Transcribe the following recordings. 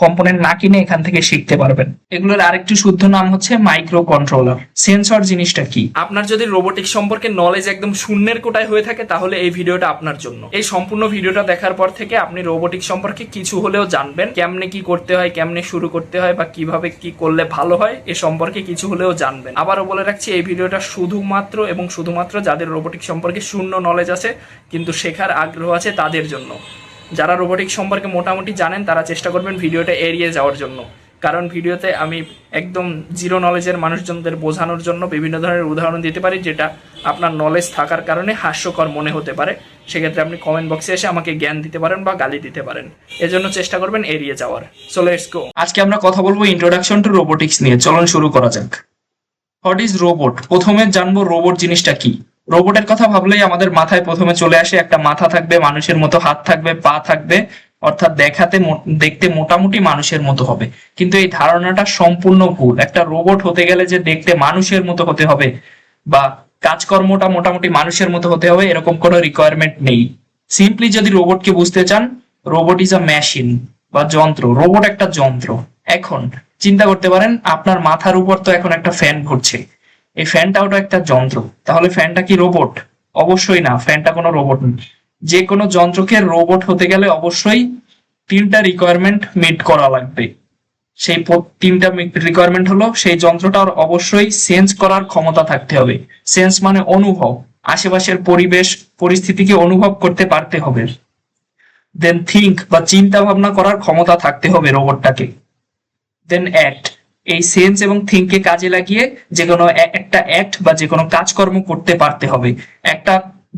Component না কিনে এখান থেকে শিখতে পারবেন। এগুলোর আরেকটি শুদ্ধ নাম হচ্ছে মাইক্রো কন্ট্রোলার। সেন্সর জিনিসটা কি? আপনার যদি রোবোটিক্স সম্পর্কে নলেজ একদম শূন্যের কোটায় হয়ে থাকে তাহলে এই ভিডিওটা আপনার জন্য। এই সম্পূর্ণ ভিডিওটা দেখার পর থেকে আপনি রোবোটিক্স সম্পর্কে কিছু হলেও জানবেন, কেমনে কি করতে হয়, কেমনে শুরু করতে হয় বা কিভাবে কি করলে ভালো হয় এ সম্পর্কে কিছু হলেও জানবেন। আবারও বলে রাখছি, এই ভিডিওটা শুধুমাত্র যাদের রোবোটিক্স সম্পর্কে শূন্য নলেজ আছে কিন্তু শেখার আগ্রহ আছে তাদের জন্য। যারা রোবোটিক্স সম্পর্কে মোটামুটি জানেন তারা চেষ্টা করবেন ভিডিওটা এড়িয়ে যাওয়ার জন্য, কারণ ভিডিওতে আমি একদম জিরো নলেজের মানুষজনদের বোঝানোর জন্য বিভিন্ন ধরনের উদাহরণ দিতে পারি যেটা আপনার নলেজ থাকার কারণে হাস্যকর মনে হতে পারে। সেক্ষেত্রে আপনি কমেন্ট বক্সে এসে আমাকে জ্ঞান দিতে পারেন বা গালি দিতে পারেন, এজন্য চেষ্টা করবেন এড়িয়ে যাওয়ার। So let's go. আজকে আমরা কথা বলবো ইন্ট্রোডাকশন টু রোবোটিক্স নিয়ে। চলুন শুরু করা যাক। What is robot? প্রথমে জানবো রোবট জিনিসটা কি। রোবটের কথা ভাবলেই আমাদের মাথায় প্রথমে চলে আসে একটা মাথা থাকবে, মানুষের মতো হাত থাকবে, পা থাকবে, অর্থাৎ দেখতে মোটামুটি মানুষের মতো হবে। কিন্তু এই ধারণাটা সম্পূর্ণ ভুল। একটা রোবট হতে গেলে যে দেখতে মানুষের মতো হতে হবে বা কাজকর্মটা মোটামুটি মানুষের মতো হতে হবে এরকম কোনো রিকোয়ারমেন্ট নেই। সিম্পলি যদি রোবটকে বুঝতে চান, রোবট ইজ আ মেশিন বা যন্ত্র। রোবট একটা যন্ত্র। এখন চিন্তা করতে পারেন, আপনার মাথার উপর তো এখন একটা ফ্যান ঘুরছে, এই ফ্যানটাও তো একটা যন্ত্র। তাহলে ফ্যানটা কি রোবট? অবশ্যই না, ফ্যানটা কোনো রোবট না। যে কোনো যন্ত্রকে রোবট হতে গেলে অবশ্যই তিনটা রিকোয়ারমেন্ট মিট করা লাগবে। সেই তিনটা রিকোয়ারমেন্ট হলো, সেই যন্ত্রটার অবশ্যই সেন্স করার ক্ষমতা থাকতে হবে। সেন্স মানে অনুভব, আশেপাশের পরিবেশ পরিস্থিতিকে অনুভব করতে পারতে হবে। দেন থিঙ্ক বা চিন্তা ভাবনা করার ক্ষমতা থাকতে হবে রোবটটাকে। দেন অ্যাক্ট, এই সেন্স এবং থিঙ্ককে কাজে লাগিয়ে যে কোনো একটা অ্যাক্ট বা যে কোনো কাজকর্ম করতে পারতে হবে। একটা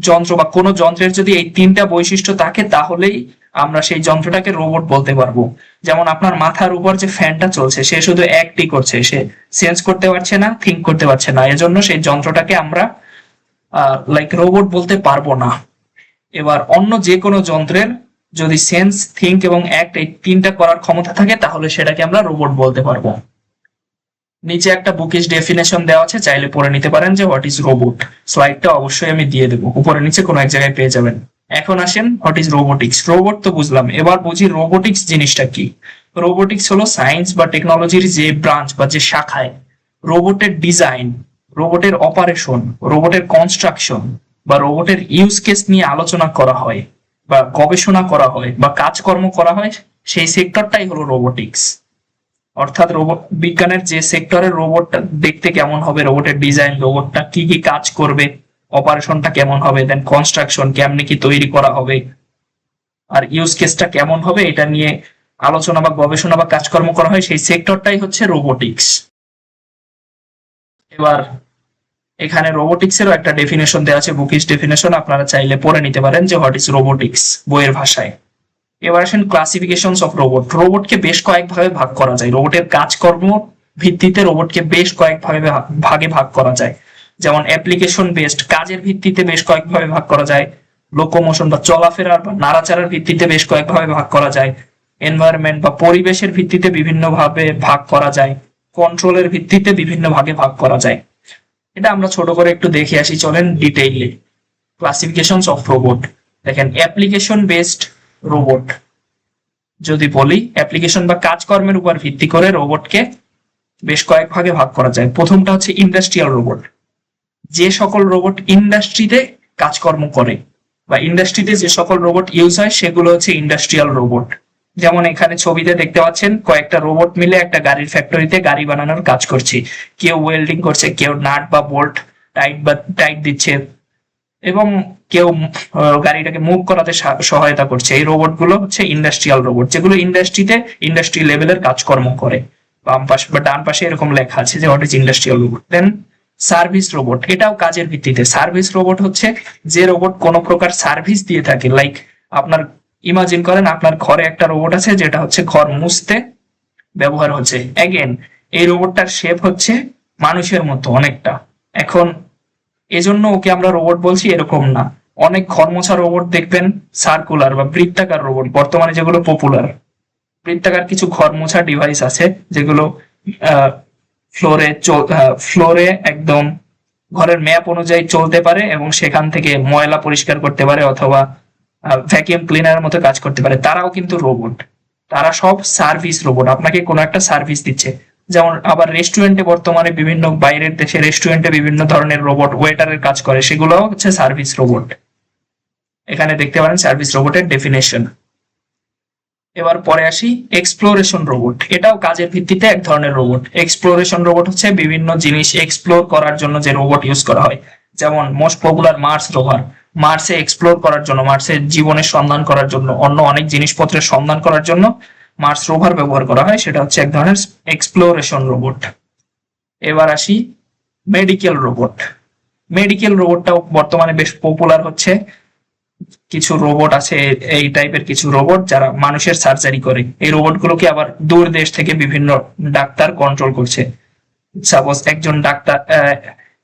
যন্ত্র বা কোনো যন্ত্রের যদি এই তিনটা বৈশিষ্ট্য থাকে তাহলেই আমরা সেই যন্ত্রটাকে রোবট বলতে পারবো। যেমন আপনার মাথার উপর যে ফ্যানটা চলছে, সে শুধু অ্যাক্টই করছে, সে সেন্স করতে পারছে না, থিঙ্ক করতে পারছে না, এজন্য সেই যন্ত্রটাকে আমরা রোবট বলতে পারবো না। এবার অন্য যে কোনো যন্ত্রের যদি সেন্স, থিঙ্ক এবং অ্যাক্ট এই তিনটা করার ক্ষমতা থাকে তাহলে সেটাকে আমরা রোবট বলতে পারবো। নিচে একটা বুকিশ ডেফিনেশন দেওয়া আছে, চাইলে পড়ে নিতে পারেন যে হোয়াট ইজ রোবট। স্লাইডটা অবশ্যই আমি দিয়ে দেবো, উপরে নিচে কোনো এক জায়গায় পেয়ে যাবেন। এখন আসেন হোয়াট ইজ রোবোটিক্স। রোবট তো বুঝলাম, এবার বুঝি রোবোটিক্স জিনিসটা কি। রোবোটিক্স হলো সায়েন্স বা টেকনোলজির যে ব্রাঞ্চ বা যে শাখায় রোবটের ডিজাইন, রোবটের অপারেশন, রোবটের কনস্ট্রাকশন বা রোবটের ইউজ কেস নিয়ে আলোচনা করা হয় বা গবেষণা করা হয় বা কাজকর্ম করা হয়, সেই সেক্টরটাই হলো রোবোটিক্স। অর্থাৎ রোবট বিজ্ঞানের যে সেক্টরের রোবটটা দেখতে কেমন হবে, রোবটের ডিজাইন, রোবটটা কি কি কাজ করবে, অপারেশনটা কেমন হবে, দেন কনস্ট্রাকশন কেমনে কি তৈরি করা হবে, আর ইউজ কেসটা কেমন হবে, এটা নিয়ে আলোচনা বা গবেষণা বা কাজকর্ম করা হয়, সেই সেক্টরটাই হচ্ছে রোবোটিক্স। এবার এখানে রোবোটিক্স এরও একটা ডেফিনেশন দেওয়া আছে, বুকিশ ডেফিনেশন, আপনারা চাইলে পড়ে নিতে পারেন যে হোয়াট ইজ রোবোটিক্স বইয়ের ভাষায়। এবার আসেন ক্লাসিফিকেশনস অফ রোবট। রোবটকে বেশ কয়েকভাবে ভাগ করা যায়। রোবটের কাজকর্ম ভিত্তিতে রোবটকে বেশ কয়েকভাবে ভাগে ভাগ করা যায়। যেমন অ্যাপ্লিকেশন বেসড, কাজের ভিত্তিতে বেশ কয়েকভাবে ভাগ করা যায়। লোকোমোশন বা চলাফেরার বা নাড়াচাড়ার ভিত্তিতে বেশ কয়েকভাবে ভাগ করা যায়। এনভায়রনমেন্ট বা পরিবেশের ভিত্তিতে বিভিন্ন ভাবে ভাগ করা যায়। কন্ট্রোলের ভিত্তিতে বিভিন্ন ভাগে ভাগ করা যায়। এটা আমরা ছোট করে একটু দেখে আসি, চলেন ডিটেইলে। ক্লাসিফিকেশনস অফ রোবট দেখেন। অ্যাপ্লিকেশন বেসড রোবট যদি বলি, অ্যাপ্লিকেশন বা কাজকর্মের উপর ভিত্তি করে রোবটকে বেশ কয়েক ভাগে ভাগ করা যায়। প্রথমটা হচ্ছে ইন্ডাস্ট্রিয়াল রোবট। যে সকল রোবট ইন্ডাস্ট্রিতে কাজকর্ম করে বা ইন্ডাস্ট্রিতে যে সকল রোবট ইউজ হয় সেগুলো হচ্ছে ইন্ডাস্ট্রিয়াল রোবট। যেমন এখানে ছবিতে দেখতে পাচ্ছেন কয়েকটা রোবট মিলে একটা গাড়ির ফ্যাক্টরিতে গাড়ি বানানোর কাজ করছে। কেউ ওয়েল্ডিং করছে, কেউ নাট বা বোল্ট টাইট দিচ্ছে এবং কেউ গাড়িটাকে মুভ করাতে সহায়তা করছে। এই রোবট গুলো হচ্ছে ইন্ডাস্ট্রিয়াল রোবট, যেগুলো ইন্ডাস্ট্রিতে ইন্ডাস্ট্রি লেভেলের কাজকর্ম করে। বাম পাশে বা ডান পাশে এরকম লেখা আছে যে what is industrial robot. Then service robot, এটাও কাজের ভিত্তিতে। সার্ভিস রোবট হচ্ছে যে রোবট কোনো প্রকার সার্ভিস দিয়ে থাকে। লাইক আপনার ইমাজিন করেন আপনার ঘরে একটা রোবট আছে যেটা হচ্ছে ঘর মুছতে ব্যবহার হচ্ছে। এগেন এই রোবটটার শেপ হচ্ছে মানুষের মতো অনেকটা। এখন এজন্য ওকে আমরা রোবট বলছি এরকম না। অনেক ঘর মোছা রোবট দেখবেন সার্কুলার বা বৃত্তাকার রোবট, বর্তমানে যেগুলো পপুলার। বৃত্তাকার কিছু ঘর মোছা ডিভাইস আছে যেগুলো ফ্লোরে একদম ঘরের ম্যাপ অনুযায়ী চলতে পারে এবং সেখান থেকে ময়লা পরিষ্কার করতে পারে অথবা ভ্যাকিউম ক্লিনারের মতো কাজ করতে পারে। তারাও কিন্তু রোবট। তারা সব সার্ভিস রোবট, আপনাকে কোনো একটা সার্ভিস দিচ্ছে। যেমন আবার রেস্টুরেন্টে বর্তমানে বিভিন্ন বাইরের দেশে রেস্টুরেন্টে বিভিন্ন ধরনের রোবট ওয়েটারের কাজ করে, সেগুলো হচ্ছে সার্ভিস রোবট। এখানে দেখতে পারেন সার্ভিস রোবটের ডেফিনেশন। এবার পরে আসি এক্সপ্লোরেশন রোবট। এটাও কাজের ভিত্তিতে এক ধরনের রোবট। এক্সপ্লোরেশন রোবট হচ্ছে বিভিন্ন জিনিস এক্সপ্লোর করার জন্য যে রোবট ইউজ করা হয়। যেমন মোস্ট পপুলার মার্স রোভার, মার্সে এক্সপ্লোর করার জন্য, মার্সের জীবনের সন্ধান করার জন্য, অন্য অনেক জিনিসপত্রের সন্ধান করার জন্য মার্স রোভার ব্যবহার করা হয়, সেটা হচ্ছে এক ধরনের এক্সপ্লোরেশন রোবট। এবার আসি মেডিকেল রোবট। মেডিকেল রোবটটাও বর্তমানে বেশ পপুলার হচ্ছে। কিছু রোবট আছে, এই টাইপের কিছু রোবট যারা মানুষের সার্জারি করে। এই রোবটগুলোকে আবার দূর দেশ থেকে বিভিন্ন ডাক্তার কন্ট্রোল করছে। সাপোজ একজন ডাক্তার,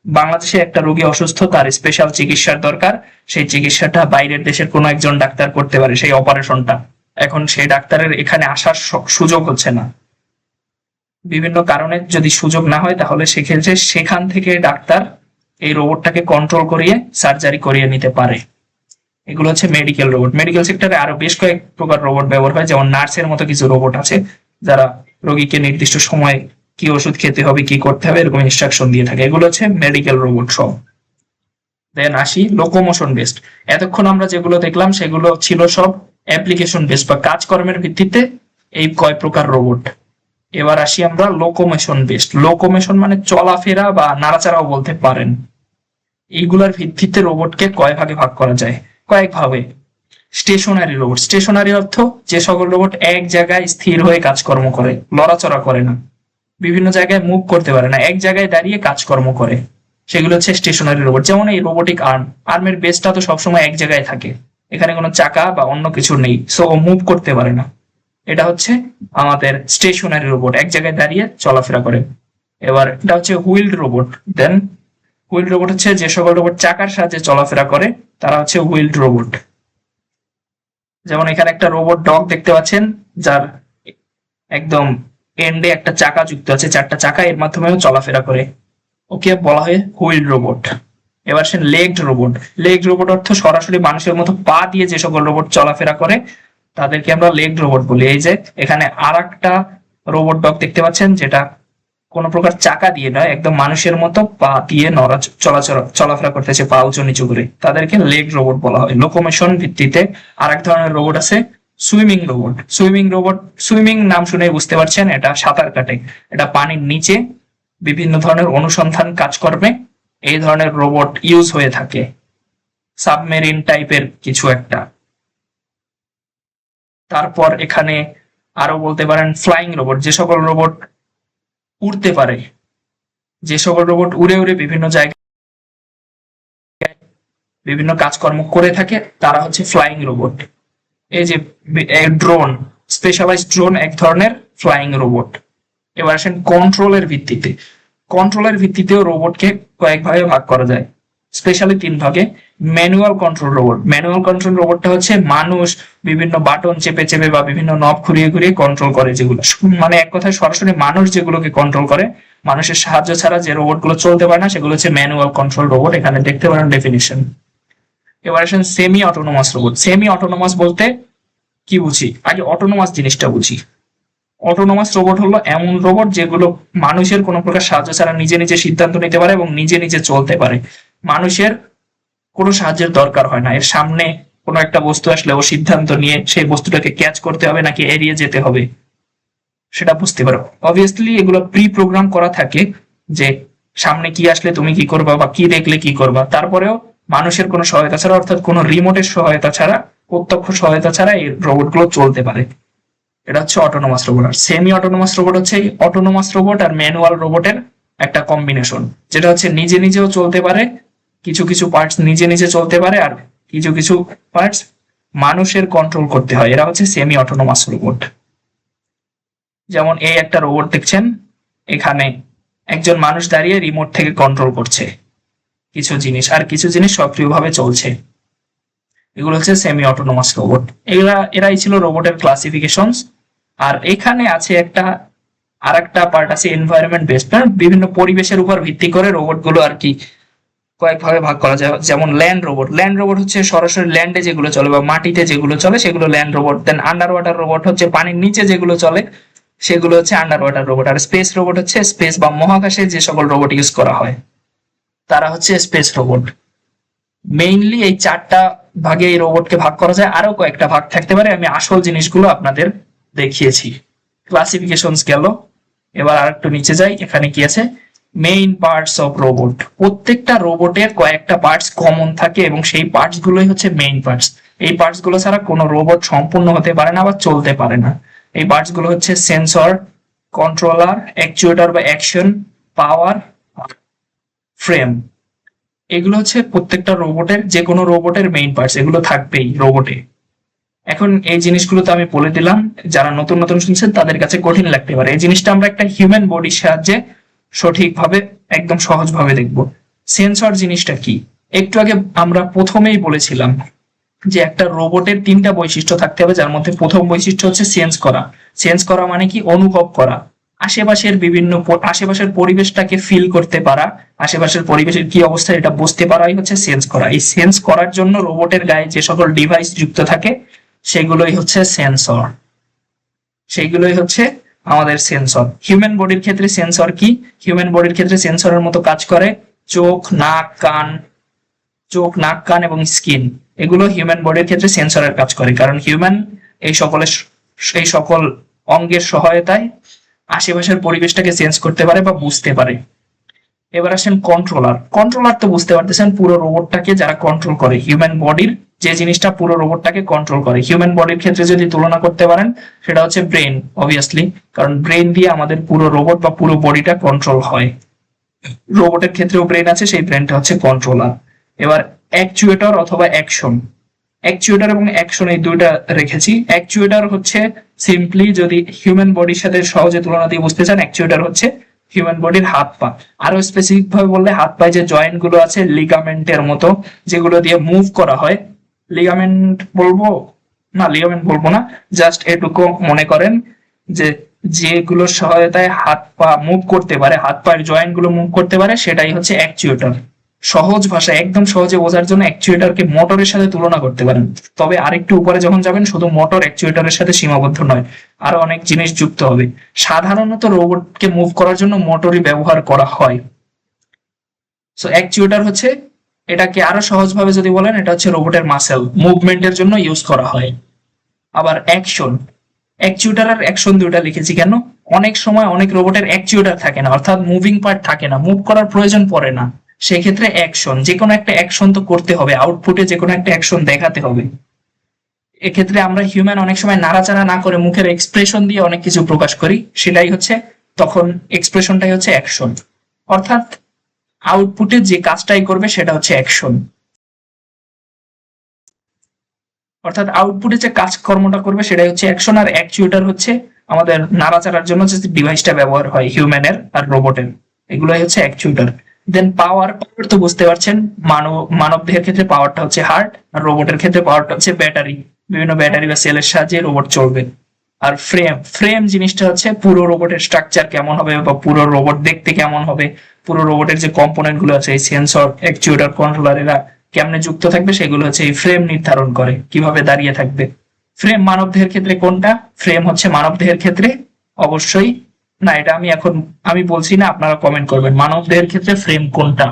বাংলাদেশে একটা রোগী অসুস্থ, তার স্পেশাল চিকিৎসার দরকার, সেই চিকিৎসাটা বাইরের দেশের কোনো একজন ডাক্তার করতে পারে, সেই অপারেশনটা। এখন সেই ডাক্তারের এখানে আসার সুযোগ হচ্ছে না, বিভিন্ন কারণে যদি সুযোগ না হয়, তাহলে সেক্ষেত্রে সেখান থেকে ডাক্তার এই রোবটটাকে কন্ট্রোল করিয়ে সার্জারি করিয়ে নিতে পারে। এগুলো হচ্ছে মেডিকেল রোবট। মেডিকেল সেক্টরে আরো বেশ কয়েক প্রকার রোবট ব্যবহার হয়, যেমন নার্সের মতো কিছু রোবট আছে যারা রোগীকে নির্দিষ্ট সময় কি ওষুধ খেতে হবে, কি করতে হবে, এরকম ইনস্ট্রাকশন দিয়ে থাকে। এগুলো হচ্ছে মেডিকেল রোবট সব। দেন আসি লোকোমোশন বেসড। এতক্ষণ আমরা যেগুলো দেখলাম সেগুলো ছিল সব অ্যাপ্লিকেশন বেসড বা কাজকর্মের ভিত্তিতে এই কয় প্রকার রোবট। এবার আসি আমরা লোকোমোশন বেসড। লোকোমোশন মানে চলাফেরা বা নাড়াচাড়াও বলতে পারেন। এইগুলার ভিত্তিতে রোবটকে কয় ভাগে ভাগ করা যায়? কয়েকভাবে। Stationery robot. স্টেশনারি অর্থ যে সকল রোবট এক জায়গায় স্থির হয়ে কাজকর্ম করে, লড়াচড়া করে না, বিভিন্ন জায়গায় মুভ করতে পারে না, এক জায়গায় দাঁড়িয়ে কাজকর্ম করে, সেগুলো হচ্ছে স্টেশনারি রোবট। যেমন এই রোবোটিক আর্ম, আর্মের বেসটা তো সবসময় এক জায়গায় থাকে, এখানে কোনো চাকা বা অন্য কিছু নেই, সো ও মুভ করতে পারে না। এটা হচ্ছে আমাদের স্টেশনারি রোবট, এক জায়গায় দাঁড়িয়ে চলাফেরা করে। এবার এটা হচ্ছে হুইলড রোবট। দেন হুইলড রোবট হচ্ছে যে সকল রোবট চাকার সাহায্যে চলাফেরা করে, তারা হচ্ছে হুইলড রোবট। যেমন এখানে একটা রোবট ডগ দেখতে পাচ্ছেন, যার একদম এন্ডে একটা চাকা যুক্ত আছে, চারটা চাকা, এর মাধ্যমেও চলাফেরা করে, ওকে বলা হয় হুইলড রোবট। এবার সে লেগড রোবট। লেগড রোবট অর্থ সরাসরি মানুষের মতো পা দিয়ে যে সকল রোবট চলাফেরা করে, তাদেরকে আমরা লেগড রোবট বলি। এই যে এখানে আর একটা রোবট ডগ দেখতে পাচ্ছেন, যেটা কোনো প্রকার চাকা দিয়ে নয়, একদম মানুষের মতো পা দিয়ে চলাফেরা করতেছে, পা উঁচু নিচু করে, তাদেরকে লেগ রোবট বলা হয়। লোকোমোশন ভিত্তিতে আর এক ধরনের রোবট আছে সুইমিং রোবট। সুইমিং নাম শুনে বুঝতে পারছেন, এটা সাঁতার কাটে, এটা পানির নিচে বিভিন্ন ধরনের অনুসন্ধান কাজকর্মে এই ধরনের রোবট ইউজ হয়ে থাকে, সাবমেরিন টাইপের কিছু একটা। তারপর এখানে আরো বলতে পারেন ফ্লাইং রোবট। যে সকল রোবট উড়তে পারে, যে সকল রোবট উড়ে উড়ে বিভিন্ন জায়গায় বিভিন্ন কাজকর্ম করে থাকে, তারা হচ্ছে ফ্লাইং রোবট। এই যে ড্রোন, স্পেশালাইজড ড্রোন এক ধরনের ফ্লাইং রোবট। এবার আসেন কন্ট্রোলের ভিত্তিতে। কন্ট্রোলের ভিত্তিতেও রোবটকে কয়েক ভাগে ভাগ করা যায়, স্পেশালি 3 ভাগে। Manual control robot. Manual control রোবটটা হচ্ছে মানুষ বিভিন্ন বাটন চেপে চেপে বা বিভিন্ন নব ঘুরিয়ে ঘুরিয়ে কন্ট্রোল করে, যেগুলো মানে এক কথায় সরাসরি মানুষ যেগুলোকে কন্ট্রোল করে, মানুষের সাহায্য ছাড়া যে রোবট গুলো চলতে পারে না, সেগুলো হচ্ছে ম্যানুয়াল কন্ট্রোল রোবট। এখানে দেখতে পারেন ডেফিনিশন। এবার আসেন semi autonomous robot. Semi autonomous বলতে কি বুঝি? আগে অটোনোমাস জিনিসটা বুঝি। অটোনোমাস রোবট হলো এমন রোবট যেগুলো মানুষের কোনো প্রকার সাহায্য ছাড়া নিজে নিজে সিদ্ধান্ত নিতে পারে এবং নিজে নিজে চলতে পারে, মানুষের কোনো সাহায্যের দরকার হয় না। এর সামনে কোনো একটা বস্তু আসলে ও সিদ্ধান্ত নিয়ে সেই বস্তুটাকে ক্যাচ করতে হবে নাকি এড়িয়ে যেতে হবে সেটা বুঝতে পারো। অবভিয়াসলি এগুলো প্রি প্রোগ্রাম করা থাকে যে সামনে কি আসলে তুমি কি করবা বা কি দেখলে কি করবা, তারপরেও মানুষের কোনো সহায়তা ছাড়া, অর্থাৎ কোনো রিমোটের সহায়তা ছাড়া, প্রত্যক্ষ সহায়তা ছাড়া এই রোবটগুলো চলতে পারে। এটা হচ্ছে অটোনোমাস রোবট। আর সেমি অটোনোমাস রোবট হচ্ছে অটোনোমাস রোবট আর ম্যানুয়াল রোবটের একটা কম্বিনেশন, যেটা হচ্ছে নিজে নিজেও চলতে পারে, কিছু কিছু পার্টস নিজে নিজে চলতে পারে, আর কিছু কিছু পার্টস মানুষের কন্ট্রোল করতে হয়। এরা হচ্ছে সেমি অটোনোমাস রোবট। যেমন এই একটা রোবট দেখছেন, এখানে একজন মানুষ দাঁড়িয়ে রিমোট থেকে কন্ট্রোল করছে কিছু জিনিস, আর কিছু জিনিস সক্রিয়ভাবে চলছে। এগুলো হচ্ছে সেমি অটোনোমাস রোবট। এরাই ছিল রোবটের ক্লাসিফিকেশন। আর এখানে আছে আর একটা পার্ট আছে এনভায়রনমেন্ট বেসড। বিভিন্ন পরিবেশের উপর ভিত্তি করে রোবট গুলো আর কি কয়েক ভাগে ভাগ করা যায়, যেমন ল্যান্ড রোবট হচ্ছে সরাসরি ল্যান্ডে যেগুলো চলে বা মাটিতে যেগুলো চলে সেগুলো ল্যান্ড রোবট। দেন আন্ডার ওয়াটার রোবট হচ্ছে পানির নিচে যেগুলো চলে সেগুলো হচ্ছে আন্ডার ওয়াটার রোবট। আর স্পেস রোবট হচ্ছে স্পেস বা মহাকাশে যে সকল রোবট ইউজ করা হয় তারা হচ্ছে স্পেস রোবট। মেইনলি এই চারটা ভাগে এই রোবটকে ভাগ করা যায়, আরো কয়েকটা ভাগ থাকতে পারে, আমি আসল জিনিসগুলো আপনাদের দেখিয়েছি। ক্লাসিফিকেশনস গেল, এবার আর একটু নিচে যাই, এখানে কি আছে, মেইন পার্টস অফ রোবট। প্রত্যেকটা রোবটের কয়েকটা পার্টস কমন থাকে এবং সেই পার্টস গুলোই হচ্ছে মেইন পার্টস। এই পার্টস গুলো ছাড়া কোনো রোবট সম্পূর্ণ হতে পারে না বা চলতে পারে না। এই পার্টস গুলো হচ্ছে সেন্সর, কন্ট্রোলার, অ্যাকচুয়েটর বা অ্যাকশন, পাওয়ার, ফ্রেম। এগুলো হচ্ছে প্রত্যেকটা রোবটের, যে কোনো রোবটের মেইন পার্টস, এগুলো থাকবেই রোবটে। এখন এই জিনিসগুলো তো আমি বলে দিলাম, যারা নতুন নতুন শুনছেন তাদের কাছে কঠিন লাগতে পারে। এই জিনিসটা আমরা একটা হিউম্যান বডির সাহায্যে সঠিকভাবে একদম সহজভাবে দেখব। সেন্সর জিনিসটা কি? একটু আগে আমরা প্রথমেই বলেছিলাম যে একটা রোবটের তিনটা বৈশিষ্ট্য থাকতে হবে, যার মধ্যে প্রথম বৈশিষ্ট্য হচ্ছে সেন্স করা। সেন্স করা মানে কি? অনুভব করা, আশেপাশের পরিবেশটাকে ফিল করতে পারা, আশেপাশের পরিবেশের কি অবস্থা এটা বুঝতে পারাই হচ্ছে সেন্স করা। এই সেন্স করার জন্য রোবটের গায়ে যে সকল ডিভাইস যুক্ত থাকে সেগুলোই হচ্ছে সেন্সর, সেইগুলোই হচ্ছে আমাদের সেন্সর। হিউম্যান বডির ক্ষেত্রে সেন্সর কি? হিউম্যান বডির ক্ষেত্রে সেন্সরের মতো কাজ করে চোখ, নাক, কান এবং স্কিন। এগুলো হিউম্যান বডির ক্ষেত্রে সেন্সরের কাজ করে, কারণ হিউম্যান এই সকল অঙ্গের সহায়তায় আশেপাশের পরিবেশটাকে চেঞ্জ করতে পারে বা বুঝতে পারে। এবার আসেন কন্ট্রোলার তো বুঝতে পারতেছেন, পুরো রোবটটাকে যারা কন্ট্রোল করে, হিউম্যান বডির যে জিনিসটা পুরো রোবটটাকে কন্ট্রোল করে। হিউম্যান বডির ক্ষেত্রে যদি তুলনা করতে পারেন সেটা হচ্ছে ব্রেন, অবভিয়াসলি, কারণ ব্রেন দিয়ে আমাদের পুরো রোবট বা পুরো বডিটা কন্ট্রোল হয়। রোবটের ক্ষেত্রেও ব্রেন আছে, সেই ব্রেনটা হচ্ছে কন্ট্রোলার। এবার অ্যাকচুয়েটর অথবা অ্যাকশন, অ্যাকচুয়েটর এবং অ্যাকশন এই দুইটা রেখেছি। অ্যাকচুয়েটর হচ্ছে সিম্পলি যদি হিউম্যান বডির সাথে সহজে তুলনা দিয়ে বুঝতে চান, অ্যাকচুয়েটর হচ্ছে হিউম্যান বডির হাত পা। আরো স্পেসিফিক ভাবে বললে হাত পায়ে যে জয়েন্ট গুলো আছে লিগামেন্টের মতো, যেগুলো দিয়ে মুভ করা হয়, লিগামেন্ট বলবো না, লিগামেন্ট বলবো না, জাস্ট এটুকু মনে করেন যে যেগুলোর সহায়তায় হাত পা মুভ করতে পারে, হাত পায়ের জয়েন্ট গুলো মুভ করতে পারে, সেটাই হচ্ছে অ্যাকচুয়েটর। সহজ ভাষায় একদম সহজে বোঝার জন্য অ্যাকচুয়েটরকে মোটরের সাথে তুলনা করতে পারেন। তবে আরেকটু উপরে যখন যাবেন শুধু মোটর অ্যাকচুয়েটরের সাথে সীমাবদ্ধ নয়, আরো অনেক জিনিস যুক্ত হবে। সাধারণত রোবটকে মুভ করার জন্য মোটরই ব্যবহার করা হয়। সো অ্যাকচুয়েটর হচ্ছে, এটাকে আরো সহজভাবে যদি বলেন, এটা হচ্ছে রোবটের মাসেল, মুভমেন্টের জন্য ইউজ করা হয়। আবার অ্যাকশন, অ্যাকচুয়েটর আর অ্যাকশন দুইটা লিখেছি কেন? অনেক সময় অনেক রোবটের অ্যাকচুয়েটর থাকে না, অর্থাৎ মুভিং পার্ট থাকে না, মুভ করার প্রয়োজন পড়ে না, সেক্ষেত্রে অ্যাকশন, যে কোনো একটা অ্যাকশন তো করতে হবে, আউটপুটে যে কোনো একটা অ্যাকশন দেখাতে হবে। এক্ষেত্রে আমরা হিউম্যান অনেক সময় নাড়াচাড়া না করে মুখের এক্সপ্রেশন দিয়ে অনেক কিছু প্রকাশ করি, সেটাই হচ্ছে তখন এক্সপ্রেশনটাই হচ্ছে অ্যাকশন। অর্থাৎ আউটপুটে যে কাজটাই করবে সেটা হচ্ছে অ্যাকশন। অর্থাৎ আউটপুটে যে কাজকর্মটা করবে সেটাই হচ্ছে অ্যাকশন। আর অ্যাকচুয়েটর হচ্ছে আমাদের নাড়াচাড়ার জন্য যে ডিভাইসটা ব্যবহার হয় হিউম্যানের আর রোবটের, এগুলোই হচ্ছে অ্যাকচুয়েটর। দেন পাওয়ার তো বুঝতে পারছেন, মানব দেহের ক্ষেত্রে পাওয়ারটা হচ্ছে হার্ট, আর রোবটের ক্ষেত্রে পাওয়ারটা হচ্ছে ব্যাটারি, বিভিন্ন ব্যাটারি বা সেলের সাহায্যে রোবট চলবে। আর ফ্রেম জিনিসটা হচ্ছে পুরো রোবটের স্ট্রাকচার কেমন হবে বা পুরো রোবট দেখতে কেমন হবে, পুরো রোবটের যে কম্পোনেন্ট গুলো আছে, এই সেন্সর, অ্যাকচুয়েটর, কন্ট্রোলার, এরা কেমনে যুক্ত থাকবে সেগুলো হচ্ছে এই ফ্রেম নির্ধারণ করে, কিভাবে দাঁড়িয়ে থাকবে। ফ্রেম মানব দেহের ক্ষেত্রে কোনটা? ফ্রেম হচ্ছে মানব দেহের ক্ষেত্রে অবশ্যই না, এটা আমি বলছি না, আপনারা কমেন্ট করবেন মানব দেহের ক্ষেত্রে ফ্রেম কোনটা।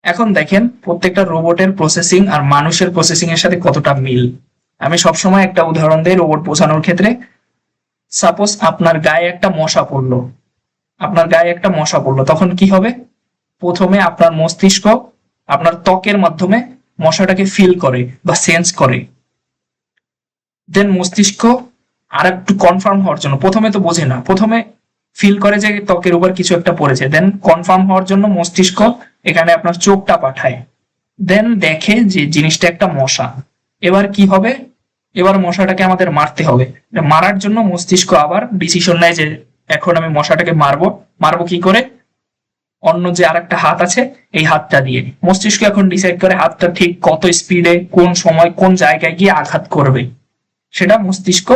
এখন দেখেন প্রত্যেকটা রোবটের প্রসেসিং আর মানুষের প্রসেসিং এর সাথে কতটা মিল। আমি সবসময় একটা উদাহরণ দিই রোবট বোঝানোর ক্ষেত্রে। সাপোজ আপনার গায়ে একটা মশা পড়লো, তখন কি হবে? প্রথমে আপনার মস্তিষ্ক আপনার ত্বকের মাধ্যমে মশাটাকে ফিল করে বা সেন্স করে। দেন মস্তিষ্ক আর একটু কনফার্ম হওয়ার জন্য, প্রথমে তো বোঝে না, প্রথমে ফিল করে যে ত্বকের উপর কিছু একটা পড়েছে, দেন কনফার্ম হওয়ার জন্য মস্তিষ্ক এখানে আপনার চোখটা পাঠায়, দেন দেখে যে জিনিসটা একটা মশা। এবার কি হবে? এবার মশাটাকে আমাদের মারতে হবে। মারার জন্য মস্তিষ্ক আবার ডিসিশন নেয় যে এখন আমি মশাটাকে মারবো কি করে? অন্য যে আরেকটা হাত আছে এই হাতটা দিয়ে। মস্তিষ্ক এখন ডিসাইড করে হাতটা ঠিক কত স্পিডে, কোন সময়, কোন জায়গায় গিয়ে আঘাত করবে, সেটা মস্তিষ্ক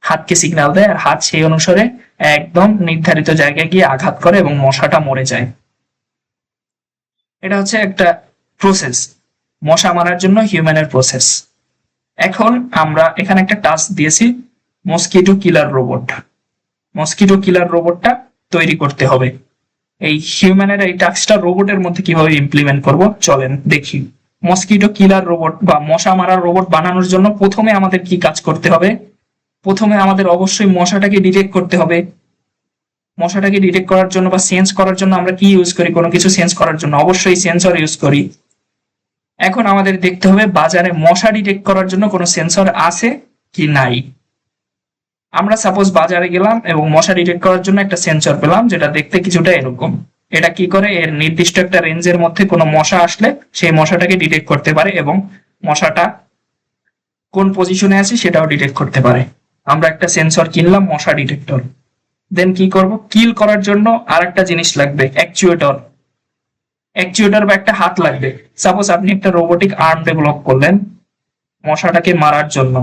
হাতকে সিগন্যাল দেয়, আর হাত সেই অনুসারে একদম নির্ধারিত জায়গায় গিয়ে আঘাত করে এবং মশাটা মরে যায়। এটা হচ্ছে একটা প্রসেস, মশা মারার জন্য হিউম্যানের প্রসেস। এখন আমরা এখানে একটা টাস্ক দিয়েছি, মসকিটো কিলার রোবট। মসকিটো কিলার রোবটটা তৈরি করতে হবে। এই হিউম্যানের এই টাস্কটা রোবটের মধ্যে কিভাবে ইমপ্লিমেন্ট করব চলেন দেখি। মসকিটো কিলার রোবট বা মশা মারার রোবট বানানোর জন্য প্রথমে আমাদের কি কাজ করতে হবে? প্রথমে আমাদের অবশ্যই মশাটাকে ডিটেক্ট করতে হবে। মশাটাকে ডিটেক্ট করার জন্য বা সেন্স করার জন্য আমরা কি ইউজ করি? কোনো কিছু সেন্স করার জন্য অবশ্যই সেন্সর ইউজ করি। এখন আমাদের দেখতে হবে বাজারে মশা ডিটেক্ট করার জন্য কোনো সেন্সর আছে কি নাই। আমরা সাপোজ বাজারে গেলাম এবং মশা ডিটেক্ট করার জন্য একটা সেন্সর পেলাম, যেটা দেখতে কিছুটা এরকম। এটা কি করে? এর নির্দিষ্ট একটা রেঞ্জের মধ্যে কোনো মশা আসলে সেই মশাটাকে ডিটেক্ট করতে পারে এবং মশাটা কোন পজিশনে আছে সেটাও ডিটেক্ট করতে পারে। আমরা একটা সেন্সর কিনলাম, মশা ডিটেক্টর। দেন কি করব? কিল করার জন্য আর একটা জিনিস লাগবে, অ্যাকচুয়েটর। অ্যাকচুয়েটর বা একটা হাত লাগবে। সাপোজ আপনি একটা রোবোটিক আর্ম ডেভেলপ করলেন মশাটাকে মারার জন্য,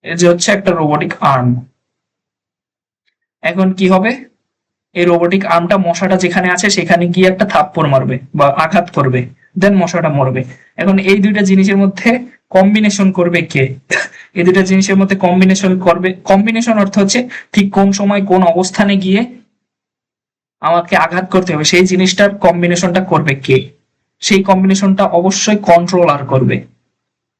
এই যে হচ্ছে একটা রোবোটিক আর্ম। এখন কি হবে? এই রোবোটিক আর্মটা মশাটা যেখানে আছে সেখানে গিয়ে একটা থাপ্পড় মারবে বা আঘাত করবে, দেন মশাটা মরবে। এখন এই দুইটা জিনিসের মধ্যে কম্বিনেশন করবে কে? এই দুইটা জিনিসের মধ্যে কম্বিনেশন করবে, কম্বিনেশন অর্থ হচ্ছে ঠিক কোন সময় কোন অবস্থানে গিয়ে আমাকে আঘাত করতে হবে সেই জিনিসটার কম্বিনেশনটা করবে কে? সেই কম্বিনেশনটা অবশ্যই কন্ট্রোলার করবে,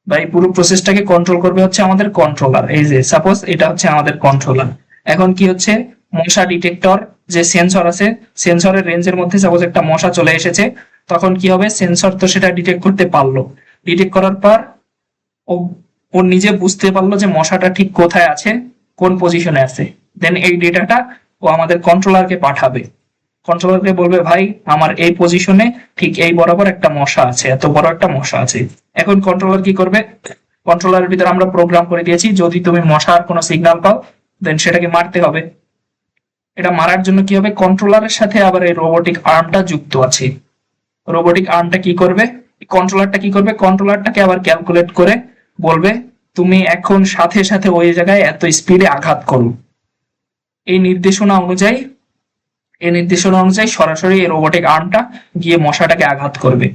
বা এই পুরো প্রসেসটাকে কন্ট্রোল করবে হচ্ছে আমাদের কন্ট্রোলার। এই যে সাপোজ এটা হচ্ছে আমাদের কন্ট্রোলার। এখন কি হচ্ছে? মশা ডিটেক্টর যে সেন্সর আছে, সেন্সরের রেঞ্জের মধ্যে সাপোজ একটা মশা চলে এসেছে, তখন কি হবে? সেন্সর তো সেটা ডিটেক্ট করতে পারলো। ডিটেক্ট করার পর ও ও নিজে বুঝতে পারলো যে মশাটা ঠিক কোথায় আছে, কোন পজিশনে আছে। দেন এই ডেটাটা ও আমাদের কন্ট্রোলারকে পাঠাবে। কন্ট্রোলারকে বলবে ভাই আমার এই পজিশনে ঠিক এই বরাবর একটা মশা আছে, এত বড় একটা মশা আছে। এখন কন্ট্রোলার কি করবে? কন্ট্রোলারের ভিতরে আমরা প্রোগ্রাম করে দিয়েছি যদি তুমি মশার কোনো সিগন্যাল পাও দেন সেটাকে মারতে হবে। এটা মারার জন্য কি হবে? কন্ট্রোলারের সাথে আবার এই রোবোটিক আর্মটা যুক্ত আছে। রোবোটিক আর্মটা কি করবে? কন্ট্রোলারটা কি করবে? কন্ট্রোলারটাকে আবার ক্যালকুলেট করে বলবে তুমি এখন সাথে সাথে ওই জায়গায় এত স্পিডে আঘাত করো। এই নির্দেশনা অনুযায়ী সরাসরি এই রোবোটিক আর্মটা গিয়ে মশাটাকে আঘাত করবে।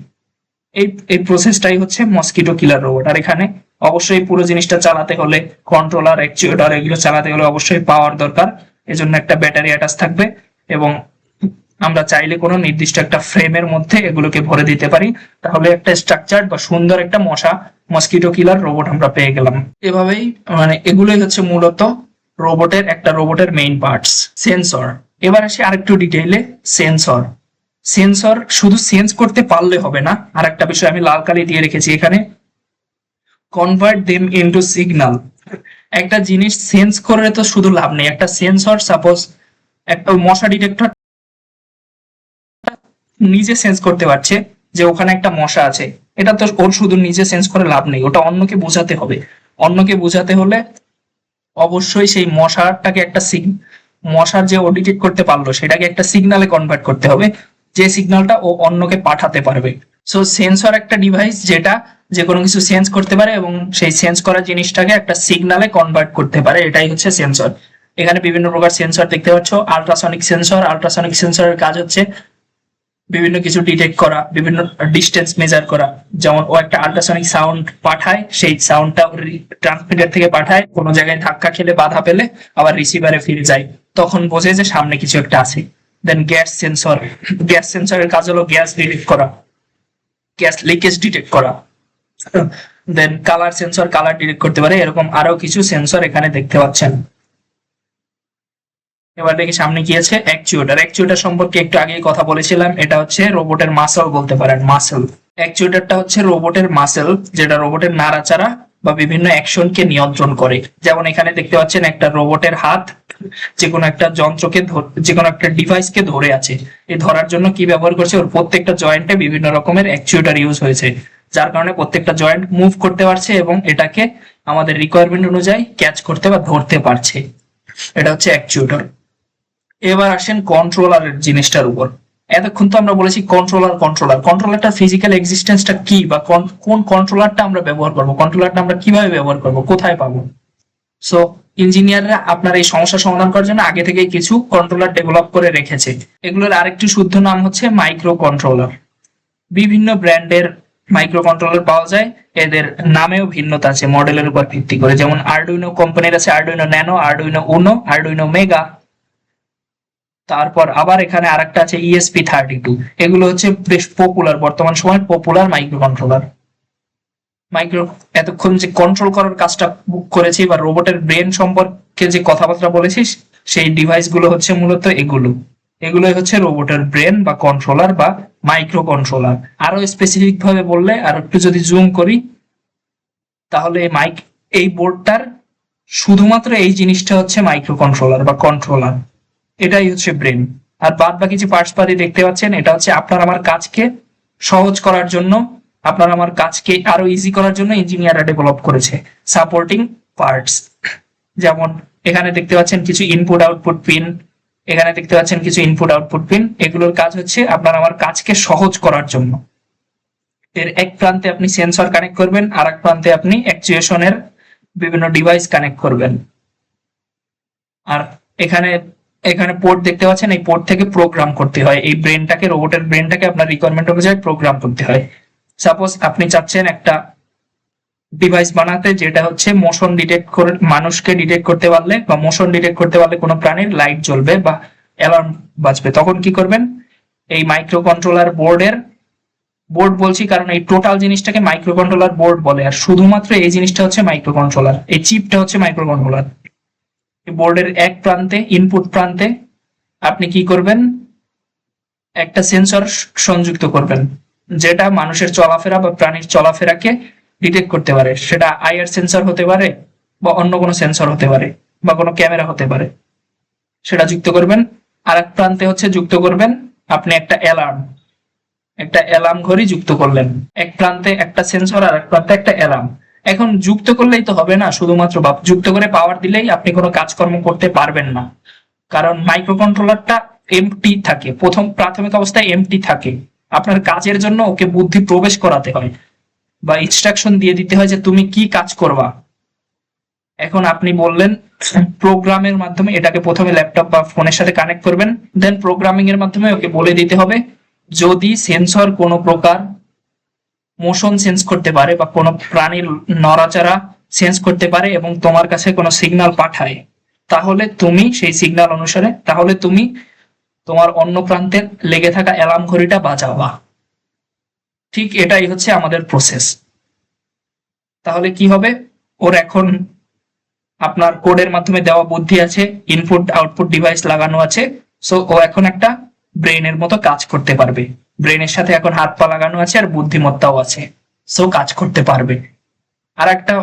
এই প্রসেসটাই হচ্ছে মসকিটো কিলার রোবট। আর এখানে অবশ্যই পুরো জিনিসটা চালাতে হলে কন্ট্রোলার, অ্যাকচুয়েটর এগুলো চালাতে হলে অবশ্যই পাওয়ার দরকার। এজন্য একটা ব্যাটারি অ্যাটাচ থাকবে এবং আমরা চাইলে কোনো নির্দিষ্ট একটা ফ্রেমের মধ্যে এগুলোকে ভরে দিতে পারি, তাহলে একটা স্ট্রাকচার বা সুন্দর একটা মসকিটো কিলার রোবট আমরা পেয়ে গেলাম। এভাবেই মানে এগুলোই হচ্ছে মূলত রোবটের মেইন পার্টস। সেন্সর। এবার আসি আরেকটু ডিটেইলে। সেন্সর শুধু সেন্স করতে পারলে হবে না, আর একটা বিষয় আমি লাল কালি দিয়ে রেখেছি এখানে, কনভার্ট দেম ইনটু সিগন্যাল। একটা জিনিস সেন্স করে তো শুধু লাভ নেই। একটা সেন্সর সাপোজ একটা মশা ডিটেক্টর নিজে সেন্স করতে পারছে যে ওখানে একটা মশা আছে, এটা তো ওর শুধু নিজে সেন্স করে লাভ নেই, ওটা অন্যকে বোঝাতে হবে। অন্যকে বোঝাতে হলে অবশ্যই সেই মশার যে ও ডিটেক্ট করতে পারলো সেটাকে একটা সিগনালে কনভার্ট করতে হবে, যে সিগন্যালটা ও অন্যকে পাঠাতে পারবে। সো সেন্সর একটা ডিভাইস যেটা যে কোনো কিছু সেন্স করতে পারে এবং সেই সেন্স করা জিনিসটাকে একটা সিগনালে কনভার্ট করতে পারে, এটাই হচ্ছে সেন্সর। এখানে বিভিন্ন প্রকার সেন্সর দেখতে পাচ্ছ। আল্ট্রাসনিক সেন্সরের কাজ হচ্ছে বিভিন্ন কিছু ডিটেক্ট করা, বিভিন্ন ডিস্টেন্স মেজার করা। যেমন ও একটা আল্ট্রাসনিক সাউন্ড পাঠায়, সেই সাউন্ডটা ট্রান্সমিটার থেকে পাঠায়, কোনো জায়গায় ধাক্কা খেলে বাধা পেলে আবার রিসিভারে ফিরে যায়, তখন বোঝে যে সামনে কিছু একটা আছে। দেন গ্যাস সেন্সরের কাজ হলো গ্যাস ডিটেক্ট করা, গ্যাস লিকেজ ডিটেক্ট করা। দেন কালার সেন্সর কালার ডিটেক্ট করতে পারে। এরকম আরো কিছু সেন্সর এখানে দেখতে পাচ্ছেন। এবার দেখি সামনে কি আছে। অ্যাকচুয়েটর সম্পর্কে একটু আগেই কথা বলেছিলাম, এটা হচ্ছে রোবটের মাসল বলতে পারেন, মাসল। অ্যাকচুয়েটরটা হচ্ছে রোবটের মাসল, যেটা রোবটের নাড়াচাড়া বা বিভিন্ন অ্যাকশনকে নিয়ন্ত্রণ করে। যেমন এখানে দেখতে পাচ্ছেন একটা রোবটের হাত যে কোনো একটা যন্ত্রকে, যে কোনো একটা ডিভাইসকে ধরে আছে। এই ধরার জন্য কি ব্যবহার করছে? ওর প্রত্যেকটা জয়েন্টে বিভিন্ন রকমের অ্যাকচুয়েটর ইউজ হয়েছে, যার কারণে প্রত্যেকটা জয়েন্ট মুভ করতে পারছে এবং এটাকে আমাদের রিকোয়ারমেন্ট অনুযায়ী ক্যাচ করতে বা ধরতে পারছে। এটা হচ্ছে অ্যাকচুয়েটর। এবার আসেন কন্ট্রোলারের জিনিসটার উপর। এতক্ষণ তো আমরা বলেছি কন্ট্রোলারটা ফিজিক্যাল এক্সিস্টেন্সটা কি, বা কোন কন্ট্রোলারটা আমরা ব্যবহার করব, কন্ট্রোলারটা আমরা কিভাবে ব্যবহার করব, কোথায় পাবো। সো ইঞ্জিনিয়াররা আপনার এই সমস্যা সমাধান করার জন্য আগে থেকে কিছু কন্ট্রোলার ডেভেলপ করে রেখেছে। এগুলোর আরেকটি শুদ্ধ নাম হচ্ছে মাইক্রো কন্ট্রোলার। বিভিন্ন ব্র্যান্ডের মাইক্রো কন্ট্রোলার পাওয়া যায়, এদের নামেও ভিন্নতা আছে মডেলের উপর ভিত্তি করে। যেমন আরডুইনো কোম্পানির আছে Arduino nano, Arduino Uno, Arduino mega. তারপর আবার এখানে আরেকটা আছে ESP32। এগুলো হচ্ছে বেশ পপুলার, বর্তমান সময় পপুলার মাইক্রো কন্ট্রোলার। মাইক্রো এতক্ষণ যে কন্ট্রোল করার কাজটা করেছি বা রোবটের ব্রেন সম্পর্কে যে কথাবার্তা বলেছিস, সেই ডিভাইস গুলো হচ্ছে মূলত এগুলোই হচ্ছে রোবটের ব্রেন বা কন্ট্রোলার বা মাইক্রো কন্ট্রোলার। আরো স্পেসিফিক ভাবে বললে, আর একটু যদি জুম করি, তাহলে এই বোর্ডটার শুধুমাত্র এই জিনিসটা হচ্ছে মাইক্রো কন্ট্রোলার বা কন্ট্রোলার, এটাই হচ্ছে ব্রেন। আর বাদ বাকি যে পার্টস পাতি দেখতে পাচ্ছেন, এটা হচ্ছে আপনার আমার কাজকে সহজ করার জন্য, আপনার আমার কাজকে আরো ইজি করার জন্য ইঞ্জিনিয়াররা ডেভেলপ করেছে সাপোর্টিং পার্টস। যেমন এখানে দেখতে পাচ্ছেন কিছু ইনপুট আউটপুট পিন, এখানে দেখতে পাচ্ছেন কিছু ইনপুট আউটপুট পিন। এগুলোর কাজ হচ্ছে আপনার আমার কাজকে সহজ করার জন্য। এর এক প্রান্তে আপনি সেন্সর কানেক্ট করবেন, আর এক প্রান্তে আপনি অ্যাকচুয়েশনের বিভিন্ন ডিভাইস কানেক্ট করবেন। আর এখানে এখানে পোর্ট দেখতে পাচ্ছেন, এই পোর্ট থেকে প্রোগ্রাম করতে হয় এই ব্রেনটাকে, রোবটের ব্রেনটাকে আপনার রিকোয়ারমেন্ট অনুযায়ী প্রোগ্রাম করতে হয়। সাপোজ আপনি চাচ্ছেন একটা ডিভাইস বানাতে যেটা হচ্ছে মোশন ডিটেক্ট করে, মানুষকে ডিটেক্ট করতে পারলে বা মোশন ডিটেক্ট করতে পারলে কোনো প্রাণীর লাইট জ্বলবে বা অ্যালার্ম বাজবে, তখন কি করবেন? এই মাইক্রো কন্ট্রোলার বোর্ড বলছি কারণ এই টোটাল জিনিসটাকে মাইক্রো কন্ট্রোলার বোর্ড বলে, আর শুধুমাত্র এই জিনিসটা হচ্ছে মাইক্রো কন্ট্রোলার, এই চিপটা হচ্ছে মাইক্রো কন্ট্রোলার। বোর্ডের এক প্রান্তে, ইনপুট প্রান্তে আপনি কি করবেন? একটা সেন্সর সংযুক্ত করবেন যেটা মানুষের চলাফেরা বা প্রাণীর চলাফেরাকে ডিটেক্ট করতে পারে। সেটা আইআর সেন্সর হতে পারে বা অন্য কোনো সেন্সর হতে পারে বা কোনো ক্যামেরা হতে পারে, সেটা যুক্ত করবেন। আর এক প্রান্তে হচ্ছে যুক্ত করবেন আপনি একটা অ্যালার্ম ঘড়ি যুক্ত করলেন। এক প্রান্তে একটা সেন্সর আর এক প্রান্তে একটা অ্যালার্ম। এখন যুক্ত করলেই তো হবে না, শুধুমাত্র যুক্ত করে পাওয়ার দিলেই আপনি কোনো কাজকর্ম করতে পারবেন না, কারণ মাইক্রো কন্ট্রোলারটা এমটি থাকে, প্রাথমিক অবস্থায় এমটি থাকে। আপনার কাজের জন্য ওকে বুদ্ধি প্রবেশ করাতে হয় বা ইনস্ট্রাকশন দিয়ে দিতে হয় যে তুমি কি কাজ করবা। এখন আপনি বললেন প্রোগ্রামের মাধ্যমে এটাকে প্রথমে ল্যাপটপ বা ফোনের সাথে কানেক্ট করবেন, দেন প্রোগ্রামিং এর মাধ্যমে ওকে বলে দিতে হবে যদি সেন্সর কোনো প্রকার মোশন সেন্স করতে পারে বা কোনো প্রাণীর নড়াচড়া সেন্স করতে পারে এবং তোমার কাছে কোনো সিগন্যাল পাঠায়, তাহলে তুমি সেই সিগন্যাল অনুসারে তুমি তোমার অন্য প্রান্তের লেগে থাকা অ্যালার্ম ঘড়িটা বাজাবা। ঠিক এটাই হচ্ছে আমাদের প্রসেস। তাহলে কি হবে? ওর এখন আপনার কোডের মাধ্যমে দেওয়া বুদ্ধি আছে, ইনপুট আউটপুট ডিভাইস লাগানো আছে, সো ও এখন একটা ব্রেনের মতো কাজ করতে পারবে। ব্রেনের সাথে এখন হাত পা লাগানো আছে আর বুদ্ধিমত্তাও আছে, সো কাজ করতে পারবে। আর একটা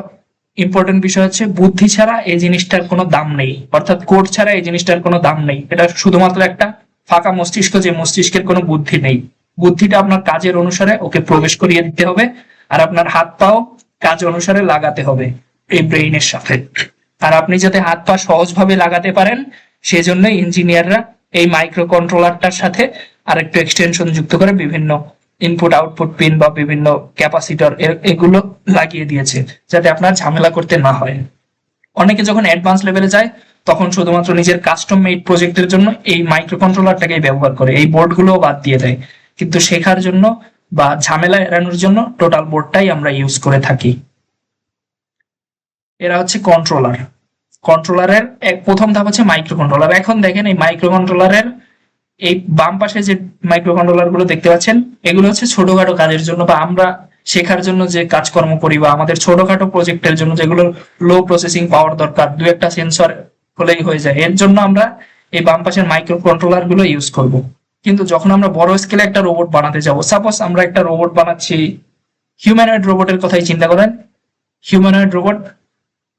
ইম্পর্টেন্ট বিষয় হচ্ছে বুদ্ধি ছাড়া এই জিনিসটার কোনো দাম নেই, অর্থাৎ কোড ছাড়া এই জিনিসটার কোনো দাম নেই। এটা শুধুমাত্র একটা ফাঁকা মস্তিষ্ক, যে মস্তিষ্কের কোনো বুদ্ধি নেই। বুদ্ধিটা আপনার কাজের অনুসারে ওকে প্রবেশ করিয়ে দিতে হবে, আর আপনার হাত পাও কাজ অনুসারে লাগাতে হবে এই ব্রেইনের সাথে। আর আপনি যাতে হাত পা সহজভাবে লাগাতে পারেন, সেজন্য ইঞ্জিনিয়াররা এই মাইক্রো কন্ট্রোলারটার সাথে আর একটু এক্সটেনশন যুক্ত করে বিভিন্ন ইনপুট আউটপুট পিন বা বিভিন্ন ক্যাপাসিটর এগুলো লাগিয়ে দিয়েছে যাতে আপনার ঝামেলা করতে না হয়। অনেকে যখন অ্যাডভান্স লেভেলে যায় তখন শুধুমাত্র নিজের কাস্টম মেড প্রজেক্টের জন্য এই মাইক্রো কন্ট্রোলারটাকেই ব্যবহার করে, এই বোর্ডগুলো বাদ দিয়ে দেয়। কিন্তু শেখার জন্য বা ঝামেলা এড়ানোর জন্য টোটাল বোর্ডটাই আমরা ইউজ করে থাকি। এরা হচ্ছে কন্ট্রোলারের প্রথম ধাপ হচ্ছে মাইক্রো কন্ট্রোলার। এখন দেখেন এই মাইক্রো কন্ট্রোলারের এই বাম পাশে যে মাইক্রো কন্ট্রোলার গুলো দেখতে পাচ্ছেন, এগুলো হচ্ছে ছোটখাটো কাজের জন্য বা আমরা শেখার জন্য যে কাজকর্ম করি বা আমাদের ছোটখাটো প্রজেক্টের জন্য যেগুলো লো প্রসেসিং পাওয়ার দরকার, দু একটা সেন্সর হলেই হয়ে যায়, এর জন্য আমরা এই বাম পাশের মাইক্রো কন্ট্রোলার গুলো ইউজ করব। কিন্তু যখন আমরা বড় স্কেলে একটা রোবট বানাতে যাব, সাপোজ আমরা একটা রোবট বানাচ্ছি, হিউম্যানয়েড রোবটের কথাই চিন্তা করেন, হিউম্যানয়েড রোবট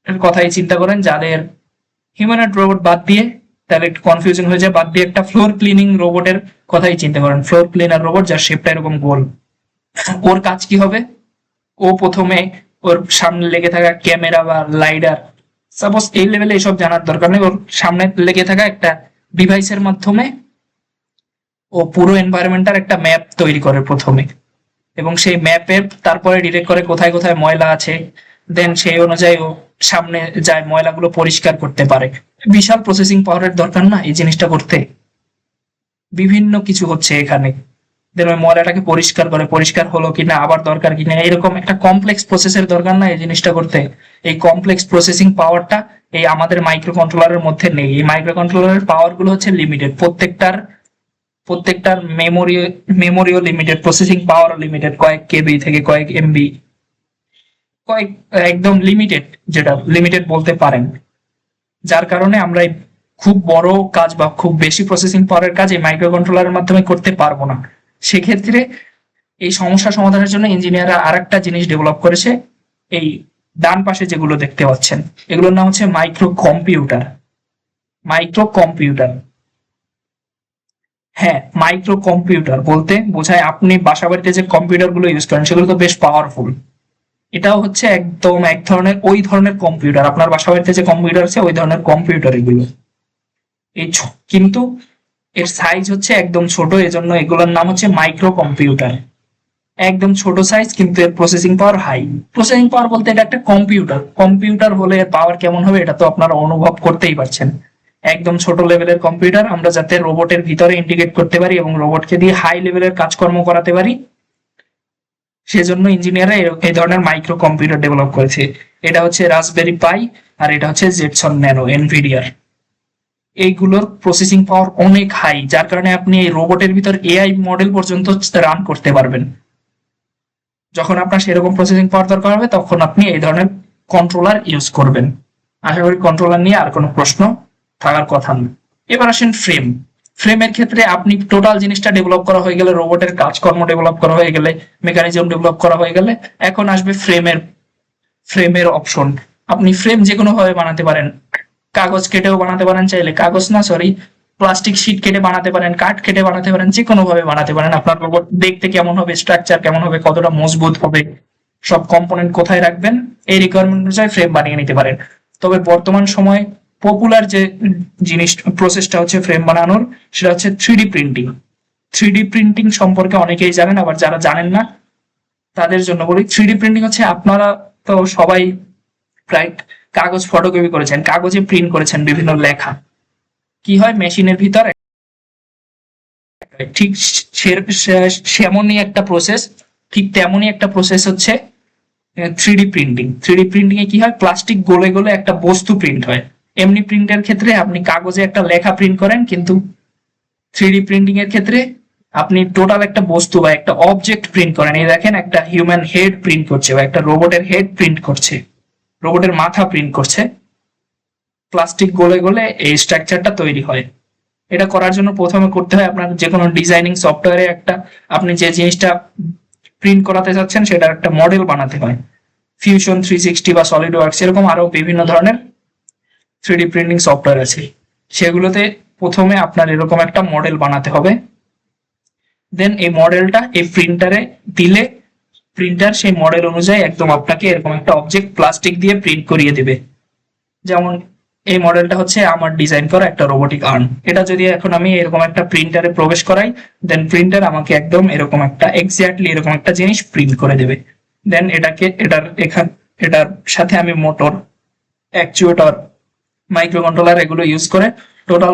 এর কথাই চিন্তা করেন, যাদের হিউম্যানয়েড রোবট বাদ দিয়ে, তাহলে একটু কনফিউশন হয়ে যায়, বাদ দিয়ে একটা ফ্লোর ক্লিনিং রোবটের কথাই চিন্তা করেন, ফ্লোর ক্লিনার রোবট যার শেপটা এরকম গোল। ওর কাজ কি হবে? ও প্রথমে ওর সামনে লেগে থাকা ক্যামেরা বা লাইডার, সাপোজ এই লেভেলে এসব জানার দরকার নেই, ওর সামনে লেগে থাকা একটা ডিভাইসের মাধ্যমে ও পুরো এনভায়রনমেন্টার একটা ম্যাপ তৈরি করে প্রথমে, এবং সেই ম্যাপে তারপরে ডিটেক্ট করে কোথায় কোথায় ময়লা আছে দেন সেই অনুযায়ী ও সামনে যায় ময়লাগুলো পরিষ্কার করতে পারে। বিশাল প্রসেসিং পাওয়ারের দরকার না এই জিনিসটা করতে, বিভিন্ন কিছু হচ্ছে এখানে। দেন ওই ময়লাটাকে পরিষ্কার করে, পরিষ্কার হলো কিনা, আবার দরকার কিনা, এরকম একটা কমপ্লেক্স প্রসেসের দরকার না এই জিনিসটা করতে। এই কমপ্লেক্স প্রসেসিং পাওয়ারটা এই আমাদের মাইক্রো কন্ট্রোলারের মধ্যে নেই। এই মাইক্রো কন্ট্রোলারের পাওয়ার গুলো হচ্ছে লিমিটেড, প্রত্যেকটার মেমোরিও লিমিটেড, প্রসেসিং পাওয়ারও লিমিটেড, কয়েক কেবি থেকে কয়েক এমবি, কয়েক একদম লিমিটেড, যেটা লিমিটেড বলতে পারেন। যার কারণে আমরা এই খুব বড় কাজ বা খুব বেশি প্রসেসিং পাওয়ারের কাজ এই মাইক্রো কন্ট্রোলারের মাধ্যমে করতে পারবো না। সেক্ষেত্রে এই সমস্যা সমাধানের জন্য ইঞ্জিনিয়াররা আরেকটা জিনিস ডেভেলপ করেছে। এই ডান পাশে যেগুলো দেখতে পাচ্ছেন এগুলোর নাম হচ্ছে মাইক্রো কম্পিউটার। মাইক্রো কম্পিউটার, হ্যাঁ, মাইক্রো কম্পিউটার বলতে বোঝায় আপনি বাসা বাড়িতে যে কম্পিউটার গুলো ইউজ করেন সেগুলো তো বেশ পাওয়ারফুল। এটাও হচ্ছে একদম এক ধরনের ওই ধরনের কম্পিউটার, আপনার বাসা বাড়িতে যে কম্পিউটার আছে ওই ধরনের কম্পিউটার এগুলো। কিন্তু এর সাইজ হচ্ছে একদম ছোট, এজন্য এগুলোর নাম হচ্ছে মাইক্রো কম্পিউটার। একদম ছোট সাইজ কিন্তু এর processing power high. Processing power বলতে এটা একটা কম্পিউটার, কম্পিউটার হলে এর পাওয়ার কেমন হবে এটা তো আপনারা অনুভব করতেই পারছেন। একদম ছোট লেভেলের কম্পিউটার আমরা যাতে রোবটের ভিতরে ইন্টিগ্রেট করতে পারি এবং রোবটকে দিয়ে হাই লেভেলের কাজকর্ম করাতে পারি, সেজন্য ইঞ্জিনিয়াররা এই ধরনের মাইক্রো কম্পিউটার ডেভেলপ করেছে। এটা হচ্ছে রাসবেরি পাই আর এটা হচ্ছে জেটসন ন্যানো এনভিডিয়ার। এইগুলোর প্রসেসিং পাওয়ার অনেক হাই, যার কারণে আপনি এই রোবটের ভিতর এআই মডেল পর্যন্ত রান করতে পারবেন। যখন আপনার সেরকম প্রসেসিং পাওয়ার দরকার হবে তখন আপনি এই ধরনের কন্ট্রোলার ইউজ করবেন। আশা করি কন্ট্রোলার নিয়ে আর কোনো প্রশ্ন থাকার কথা না। এবার আসেন ফ্রেমের ক্ষেত্রে আপনি টোটাল জিনিসটা ডেভেলপ করা হয়ে গেলে, রোবটের কাজকর্ম ডেভেলপ করা হয়ে গেলে, মেকানিজম ডেভেলপ করা হয়ে গেলে, এখন আসবে ফ্রেমের অপশন। আপনি ফ্রেম যে কোনো ভাবে বানাতে পারেন, কাগজ কেটেও বানাতে পারেন, চাইলে কাগজ না সরি প্লাস্টিক শিট কেটে বানাতে পারেন, কাঠ কেটে বানাতে পারেন, যে কোনো ভাবে বানাতে পারেন। আপনার রোবট দেখতে কেমন হবে, স্ট্রাকচার কেমন হবে, কতটা মজবুত হবে, সব কম্পোনেন্ট কোথায় রাখবেন, এই রিকোয়ারমেন্ট অনুযায়ী ফ্রেম বানিয়ে নিতে পারেন। তবে বর্তমান সময়ে পপুলার যে জিনিস প্রসেসটা হচ্ছে ফ্রেম বানানোর, সেটা হচ্ছে 3D প্রিন্টিং। 3D প্রিন্টিং সম্পর্কে অনেকেই জানেন, আবার যারা জানেন না তাদের জন্য বলি। 3D প্রিন্টিং হচ্ছে, আপনারা তো সবাই প্রায় কাগজ ফটোকপি করেছেন, কাগজে প্রিন্ট করেছেন বিভিন্ন লেখা, কি হয় মেশিনের ভিতরে ঠিক সেমনই একটা প্রসেস, ঠিক তেমনই একটা প্রসেস হচ্ছে 3D প্রিন্টিং। 3D প্রিন্টিং এ কি হয়, প্লাস্টিক গলে গলে একটা বস্তু প্রিন্ট হয়। এমনি প্রিন্টের ক্ষেত্রে আপনি কাগজে একটা লেখা প্রিন্ট করেন, কিন্তু 3D প্রিন্টিং এর ক্ষেত্রে আপনি টোটাল একটা বস্তু বা একটা অবজেক্ট প্রিন্ট করেন। এই দেখেন একটা হিউম্যান হেড প্রিন্ট করছে বা একটা রোবটের হেড প্রিন্ট করছে, রোবটের মাথা প্রিন্ট করছে। প্লাস্টিক গলে গলে এই স্ট্রাকচারটা তৈরি হয়। এটা করার জন্য প্রথমে করতে হয় আপনার যে কোনো ডিজাইনিং সফটওয়্যারে একটা, আপনি যে জিনিসটা প্রিন্ট করাতে চাচ্ছেন সেটার একটা মডেল বানাতে হয়। ফিউশন 360 বা সলিড ওয়ার্কস এরকম আরো বিভিন্ন ধরনের 3D প্রিন্টিং সফটওয়্যার আছে। সেগুলোতে প্রথমে আপনার এরকম একটা মডেল বানাতে হবে। দেন এই মডেলটা এই প্রিন্টারে দিলে প্রিন্টার সেই মডেল অনুযায়ী একদম আপনাকে এরকম একটা অবজেক্ট প্লাস্টিক দিয়ে প্রিন্ট করিয়ে দেবে। যেমন এই মডেলটা হচ্ছে আমার ডিজাইন করা একটা রোবোটিক আর্ম। এটা যদি এখন আমি এরকম একটা প্রিন্টারে প্রবেশ করাই, দেন প্রিন্টার আমাকে একদম এরকম একটা এক্স্যাক্টলি এরকম একটা জিনিস প্রিন্ট করে দেবে। দেন এটার সাথে আমি মোটর, অ্যাকচুয়েটর, মাইক্রো কন্ট্রোলার এগুলো ইউজ করে টোটাল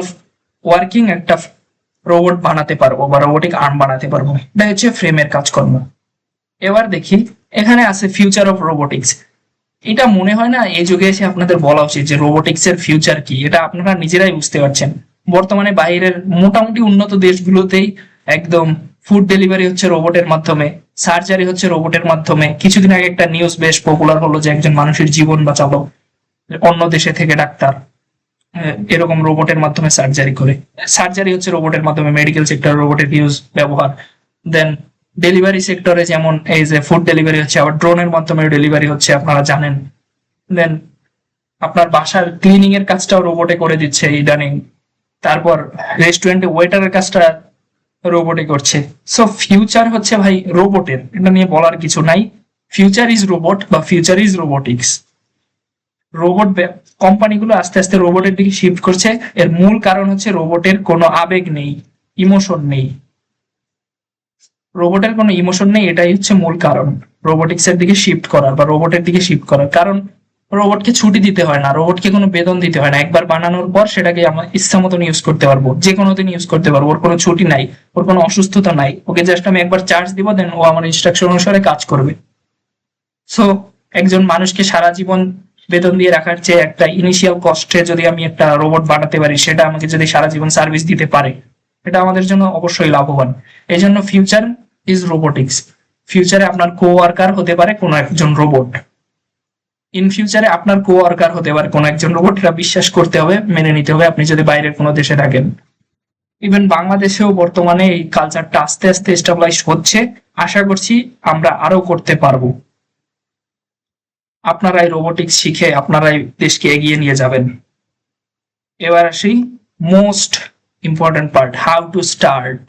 ওয়ার্কিং একটা রোবট বানাতে পারবো বা রোবোটিক আর্ম বানাতে পারবো। এটা হচ্ছে ফ্রেমের কাজকর্ম। এবার দেখি এখানে আছে ফিউচার অফ রোবোটিক্স। এটা মনে হয় না এই যুগে এসে আপনাদের বলা উচিত যে রোবোটিক্স এর ফিউচার কি, এটা আপনারা নিজেরাই বুঝতে পারছেন। বর্তমানে বাইরের মোটামুটি উন্নত দেশগুলোতেই একদম ফুড ডেলিভারি হচ্ছে রোবটের মাধ্যমে, সার্জারি হচ্ছে রোবটের মাধ্যমে। কিছুদিন আগে একটা নিউজ বেশ পপুলার হলো যে একজন মানুষের জীবন বাঁচালো অন্য দেশে থেকে ডাক্তার, এরকম রোবটের মাধ্যমে সার্জারি করে। সার্জারি হচ্ছে রোবটের মাধ্যমে, মেডিকেল সেক্টর রোবটের ইউজ ব্যবহার। দেন ডেলিভারি সেক্টরে যেমন এই যে ফুড ডেলিভারি হচ্ছে, আবার ড্রোনের মাধ্যমে ডেলিভারি হচ্ছে, আপনারা জানেন। দেন আপনার বাসার ক্লিনিং এর কাজটাও রোবটে করে দিচ্ছে ইদানিং। তারপর রেস্টুরেন্টে ওয়েটারের কাজটা রোবটে করছে। সো ফিউচার হচ্ছে ভাই রোবটের, এটা নিয়ে বলার কিছু নাই। ফিউচার ইজ রোবট বা ফিউচার ইজ রোবোটিক্স। রোবট কোম্পানিগুলো আস্তে আস্তে রোবটের দিকে শিফট করছে। এর মূল কারণ হচ্ছে রোবটের কোনো আবেগ নেই, ইমোশন নেই। রোবটের কোনো ইমোশন নেই, এটাই হচ্ছে মূল কারণ। রোবোটিক্স এর দিকে শিফট করার বা রোবটের দিকে শিফট করার। কারণ রোবটকে ছুটি দিতে হয় না, রোবটকে কোনো বেতন দিতে হয় না, একবার বানানোর পর সেটাকে আমরা ইচ্ছা মতন ইউজ করতে পারবো, যে কোনো দিন ইউজ করতে পারবো, ওর কোনো ছুটি নাই, ওর কোনো অসুস্থতা নাই, ওকে জাস্ট আমি একবার চার্জ দিব, দেন ও আমার ইনস্ট্রাকশন অনুসারে কাজ করবে। সো একজন মানুষকে সারা জীবন বেতন দিয়ে রাখার চেয়ে একটা ইনিশিয়াল কস্টে যদি আমি একটা রোবট বানাতে পারি, সেটা আমাকে যদি সারা জীবন সার্ভিস দিতে পারে, এটা আমাদের জন্য অবশ্যই লাভবান। এই জন্য ফিউচার ইজ রোবোটিক্স। ফিউচারে আপনার কো ওয়ার্কার হতে পারে কোনো একজন রোবট, ইন ফিউচারে আপনার কো ওয়ার্কার হতে পারে কোনো একজন রোবট। এটা বিশ্বাস করতে হবে, মেনে নিতে হবে, আপনি যদি বাইরের কোনো দেশে থাকেন। ইভেন বাংলাদেশেও বর্তমানে এই কালচারটা আস্তে আস্তে এস্টাবলাইশ হচ্ছে। আশা করছি আমরা আরো করতে পারবো। আপনারাই রোবোটিক্স শিখে আপনারাই দেশকে এগিয়ে নিয়ে যাবেন। এবার আসি most important part, how to start.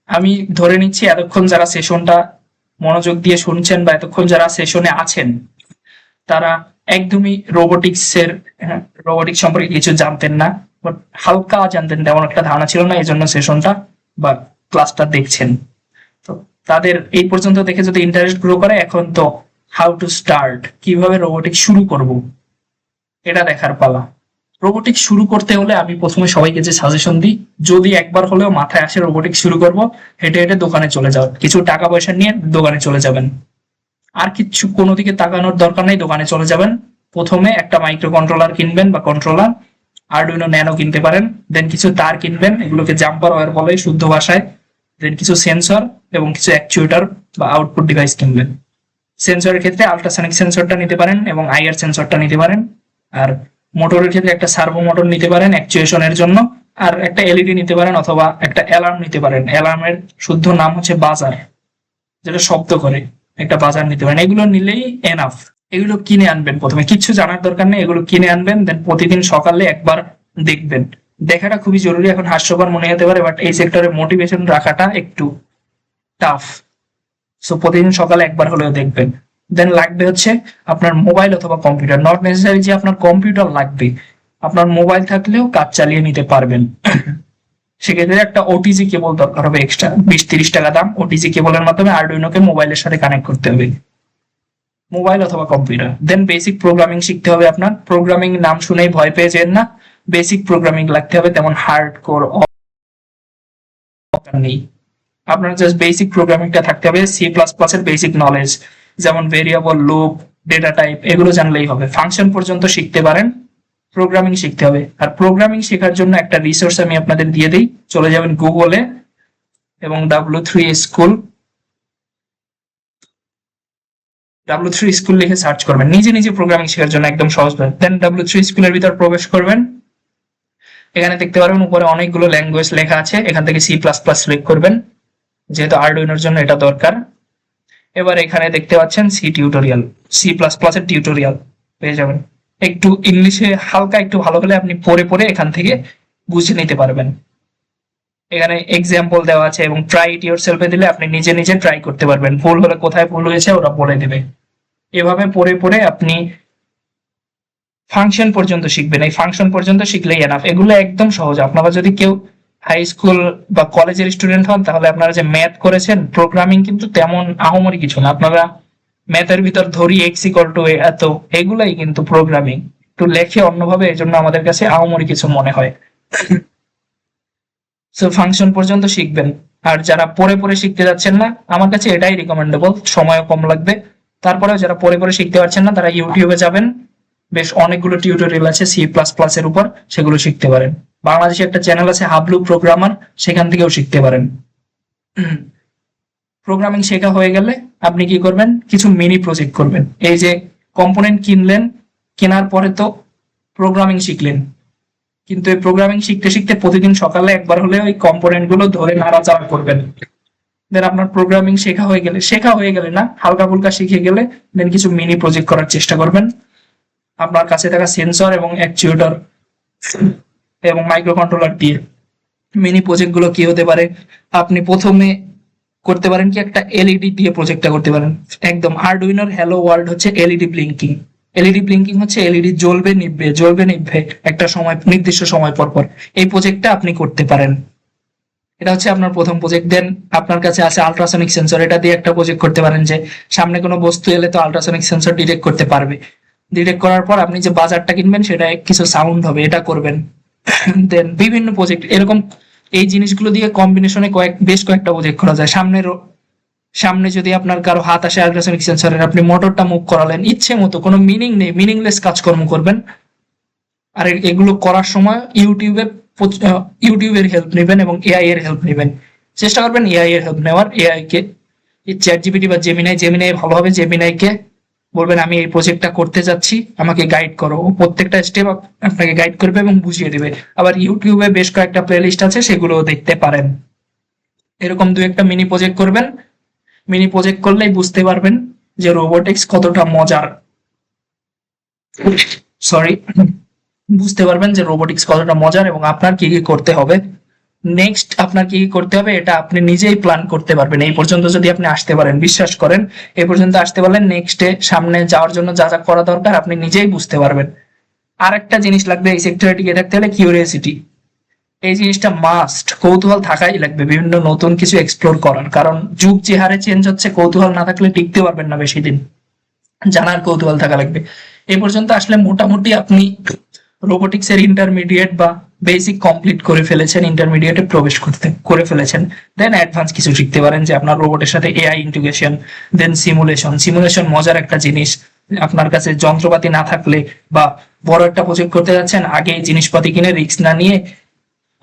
আমি ধরে নিচ্ছি এতক্ষণ যারা সেশনটা মনোযোগ দিয়ে শুনছেন বা এতক্ষণ যারা সেশনে আছেন, তারা একদমই রোবোটিক্স সম্পর্কে কিছু জানতেন না, বাট হালকা জানতেন, তেমন একটা ধারণা ছিল না, এই জন্য সেশনটা বা ক্লাসটা দেখছেন। তো তাদের এই পর্যন্ত দেখে যদি ইন্টারেস্ট গ্রো করে, এখন তো হাউ টু স্টার্ট, কিভাবে রোবোটিক্স শুরু করব, এটা দেখার পালা। রোবোটিক্স শুরু করতে হলে আমি প্রথমে সবাইকে যে সাজেশন দিই, যদি একবার হলেও মাথায় আসে রোবোটিক্স শুরু করব, হেঁটে হেঁটে দোকানে চলে যাও, কিছু টাকা পয়সা নিয়ে দোকানে চলে যাবেন, আর কিছু কোনো দিকে তাকানোর দরকার নেই, দোকানে চলে যাবেন। প্রথমে একটা মাইক্রো কন্ট্রোলার কিনবেন বা কন্ট্রোলার, আরডুইনো ন্যানো কিনতে পারেন, দেন কিছু তার কিনবেন, এগুলোকে জাম্পার ওয়্যার বলে শুদ্ধ ভাষায়, দেন কিছু সেন্সর এবং কিছু অ্যাকচুয়েটর বা আউটপুট ডিভাইস কিনবেন। সেন্সরের ক্ষেত্রে আল্ট্রাসনিক সেন্সরটা নিতে পারেন এবং আইআর সেন্সরটা নিতে পারেন, আর মোটরের ক্ষেত্রে একটা সার্ভো মোটর নিতে পারেন অ্যাকচুয়েশনের জন্য, আর একটা এলইডি নিতে পারেন অথবা একটা অ্যালার্ম নিতে পারেন। অ্যালার্মের শুদ্ধ নাম হচ্ছে বাজার, যেটা শব্দ করে, একটা বাজার নিতে পারেন। এগুলো নিলেই এনাফ। এগুলো কিনে আনবেন, প্রথমে কিচ্ছু জানার দরকার নেই, এগুলো কিনে আনবেন, দেন প্রতিদিন সকালে একবার দেখবেন। দেখাটা খুবই জরুরি। এখন হাস্যকর মনে হতে পারে, বাট এই সেক্টরে মোটিভেশন রাখাটা একটু টাফ। সো প্রতিদিন সকালে একবার হলেও দেখবেন। দেন লাগবে হচ্ছে আপনার মোবাইল অথবা কম্পিউটার, নট নেসেসারি যে আপনার কম্পিউটার লাগবে, আপনার মোবাইল থাকলেও কাজ চালিয়ে নিতে পারবেন। সেক্ষেত্রে একটা ওটিজি কেবল দরকার হবে, এক্সট্রা 20-30 টাকা দাম। ওটিজি কেবলের মাধ্যমে আরডুইনোকে মোবাইলের সাথে কানেক্ট করতে হবে, মোবাইল অথবা কম্পিউটার। দেন বেসিক প্রোগ্রামিং শিখতে হবে আপনার। প্রোগ্রামিং নাম শুনেই ভয় পেয়ে যেন না, বেসিক প্রোগ্রামিং লাগতে হবে, তেমন হার্ড কোর নেই। আপনার জাস্ট বেসিক প্রোগ্রামিংটা থাকতে হবে, সি প্লাস প্লাস এর বেসিক নলেজ, যেমন ভেরিয়েবল, লুপ, ডেটা টাইপ, এগুলো জানলেই হবে। ফাংশন পর্যন্ত শিখতে পারেন, প্রোগ্রামিং শিখতে হবে। আর প্রোগ্রামিং শেখার জন্য একটা রিসোর্স আমি আপনাদের দিয়ে দিই, চলে যাবেন গুগলে এবং W3 স্কুল লিখে সার্চ করবেন, নিজে নিজে প্রোগ্রামিং শেখার জন্য একদম সহজ। দেন W3 স্কুলের ভিতর প্রবেশ করবেন, এখানে দেখতে পারবেন উপরে অনেকগুলো ল্যাঙ্গুয়েজ লেখা আছে, এখান থেকে সি প্লাস প্লাস সিলেক্ট করবেন, যেহেতু আরডুইনোর জন্য এটা দরকার। এবার এখানে দেখতে পাচ্ছেন C tutorial, C plus plus এর টিউটোরিয়াল পেয়ে যাবেন। একটু ইংলিশে হালকা একটু ভালো হলে আপনি পড়ে পড়ে এখান থেকে বুঝে নিতে পারবেন। এখানে এক্সাম্পল দেওয়া আছে এবং ট্রাই ইট ইয়োরসেলফে দিলে আপনি নিজে নিজে ট্রাই করতে পারবেন, ভুল হলে কোথায় ভুল হয়েছে ওরা বলে দেবে। এভাবে পড়ে পড়ে আপনি ফাংশন পর্যন্ত শিখবেন, এই ফাংশন পর্যন্ত শিখলেই এনাফ। এগুলো একদম সহজ। আপনারা যদি কেউ হাই স্কুল বা কলেজের স্টুডেন্ট হন, তাহলে আপনারা যে ম্যাথ করেছেন, প্রোগ্রামিং কিন্তু তেমন আহামরি কিছু না। আপনারা ম্যাথের ভিতর ধরি এক্স ইকুয়াল টু এত, এগুলাই কিন্তু প্রোগ্রামিং, একটু লেখে অন্যভাবে, এই জন্য আমাদের কাছে আহামরি কিছু মনে হয়। সো ফাংশন পর্যন্ত শিখবেন। আর যারা পড়ে পড়ে শিখতে যাচ্ছেন না, আমার কাছে এটাই রিকমেন্ডেবল, সময়ও কম লাগবে। তারপরেও যারা পড়ে পড়ে শিখতে পারছেন না, তারা ইউটিউবে যাবেন, বেশ অনেকগুলো টিউটোরিয়াল আছে সি প্লাস প্লাস এর উপর, সেগুলো শিখতে পারেন। বাংলাদেশে একটা চ্যানেল আছে হাবলু প্রোগ্রামার, সেখান থেকেও শিখতে পারেন। প্রোগ্রামিং শেখা হয়ে গেলে আপনি কি করবেন, কিছু মিনি প্রজেক্ট করবেন। এই যে কম্পোনেন্ট কিনলেন, কেনার পরে তো প্রোগ্রামিং শিখলেন, কিন্তু এই প্রোগ্রামিং শিখতে শিখতে প্রতিদিন সকালে একবার হলে ওই কম্পোনেন্ট গুলো ধরে নাড়াচাড়া করবেন। দেন আপনার প্রোগ্রামিং শেখা হয়ে গেলে না, হালকা ফুলকা শিখে গেলে দেন কিছু মিনি প্রজেক্ট করার চেষ্টা করবেন। আপনার কাছে থাকা সেন্সর এবং অ্যাকচুয়েটর এবং মাইক্রো কন্ট্রোলার দিয়ে মিনি প্রজেক্ট গুলো কি হতে পারে, আপনি প্রথমে করতে পারেন কি, একটা এলইডি দিয়ে প্রজেক্টটা করতে পারেন। একদম আরডুইনোর হ্যালো ওয়ার্ল্ড হচ্ছে এলইডি ব্লিঙ্কিং। এলইডি ব্লিঙ্কিং হচ্ছে এলইডি জ্বলবে নিভবে একটা সময়, নির্দিষ্ট সময় পর পর। এই প্রজেক্টটা আপনি করতে পারেন। এটা হচ্ছে আপনার প্রথম প্রজেক্ট। দেন আপনার কাছে আছে আল্ট্রাসনিক সেন্সর, এটা দিয়ে একটা প্রজেক্ট করতে পারেন যে সামনে কোনো বস্তু এলে তো আল্ট্রাসনিক সেন্সর ডিটেক্ট করতে পারবে। ডিটেক্ট করার পর আপনি যে বাজারটা কিনবেন সেটা কিছু সাউন্ড হবে, এটা করবেন। দেন বিভিন্ন প্রজেক্ট এরকম এই জিনিসগুলো দিয়ে কম্বিনেশনে বেশ কয়েকটা প্রজেক্ট করা যায়। সামনে যদি আপনার কারো হাত আসে আল্ট্রাসনিক সেন্সরের, আপনি মোটরটা মুভ করালেন ইচ্ছে মতো, কোনো মিনিং নেই, মিনিংলেস কাজকর্ম করবেন। আর এগুলো করার সময় ইউটিউবের হেল্প নেবেন এবং এআই এর হেল্প নেবেন। চেষ্টা করবেন এআই এর হেল্প নেওয়ার। এআই কে চ্যাট জিপিটি বা জেমিনাই ভালো হবে। জেমিনাই কে বলবেন আমি এই প্রজেক্টটা করতে যাচ্ছি, আমাকে গাইড করো। ও প্রত্যেকটা স্টেপ আপনাকে গাইড করবে এবং বুঝিয়ে দেবে। আবার ইউটিউবে বেশ কয়েকটা প্লেলিস্ট আছে, সেগুলো দেখতে পারেন। এরকম দু একটা মিনি প্রজেক্ট করবেন। মিনি প্রজেক্ট করলেই বুঝতে পারবেন যে রোবোটিক্স কতটা মজার। সরি, বুঝতে পারবেন যে রোবোটিক্স কতটা মজার এবং আপনার কি কি করতে হবে। নেক্সট আপনার কি কি করতে হবে এটা আপনি নিজেই প্ল্যান করতে পারবেন। এই পর্যন্ত যদি আপনি আসতে পারেন, বিশ্বাস করেন এই পর্যন্ত আসতে পারলেন, নেক্সটে সামনে যাওয়ার জন্য যা যা করা দরকার আপনি নিজেই বুঝতে পারবেন। আর একটা জিনিস লাগবে এই সেক্টরে টিকে থাকতে হলে, কিউরিয়াসিটি। এই জিনিসটা মাস্ট, কৌতূহল থাকাই লাগবে বিভিন্ন নতুন কিছু এক্সপ্লোর করার। কারণ যুগ যে হারে চেঞ্জ হচ্ছে, কৌতূহল না থাকলে টিকতে পারবেন না বেশি দিন। জানার কৌতূহল থাকা লাগবে। এই পর্যন্ত আসলে মোটামুটি আপনি রোবোটিক্স এর ইন্টারমিডিয়েট বা বেসিক কমপ্লিট করে ফেলেছেন, ইন্টারমিডিয়েটে প্রবেশ করে ফেলেছেন। দেন অ্যাডভান্স কিছু শিখতে পারেন যে আপনার রোবটের সাথে এআই ইন্টিগ্রেশন। দেন সিমুলেশন মজার একটা জিনিস। আপনার কাছে যন্ত্রপাতি না থাকলে বা বড় একটা প্রজেক্ট করতে যাচ্ছেন, আগে জিনিসপাতি কিনে রিস্ক না নিয়ে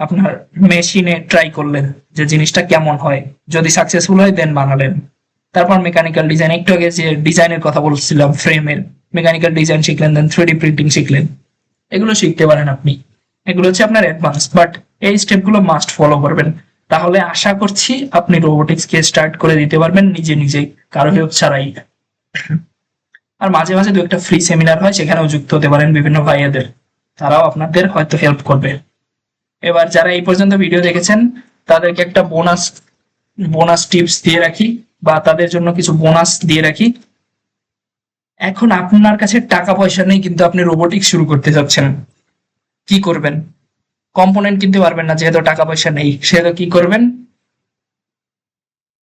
আপনার মেশিনে ট্রাই করলেন যে জিনিসটা কেমন হয়, যদি সাকসেসফুল হয় দেন বানালেন। তারপর মেকানিক্যাল ডিজাইন, একটু আগে যে ডিজাইনের কথা বলছিলাম ফ্রেমের, মেকানিক্যাল ডিজাইন শিখলেন। দেন 3D প্রিন্টিং শিখলেন। এগুলো শিখতে পারেন আপনি। এগুলো হচ্ছে আপনার অ্যাডভান্স, বাট এই স্টেপগুলো মাস্ট ফলো করবেন। তাহলে আশা করছি আপনি রোবোটিক্স কে স্টার্ট করে দিতে পারবেন নিজেই, কারো হেল্প ছাড়াই। আর মাঝে মাঝে দু একটা ফ্রি সেমিনার হয়, সেখানেও যুক্ত হতে পারেন বিভিন্ন ভাইয়াদের, তারাও আপনাদের হয়তো হেল্প করবে। এবার যারা এই পর্যন্ত ভিডিও দেখেছেন তাদেরকে একটা বোনাস টিপস দিয়ে রাখি, বা তাদের জন্য কিছু বোনাস দিয়ে রাখি। এখন আপনার কাছে টাকা পয়সা নেই, কিন্তু আপনি রোবোটিক্স শুরু করতে যাচ্ছেন, কি করবেন? কম্পোনেন্ট কিনতে পারবেন না যেহেতু টাকা পয়সা নেই, সেহেতু কি করবেন?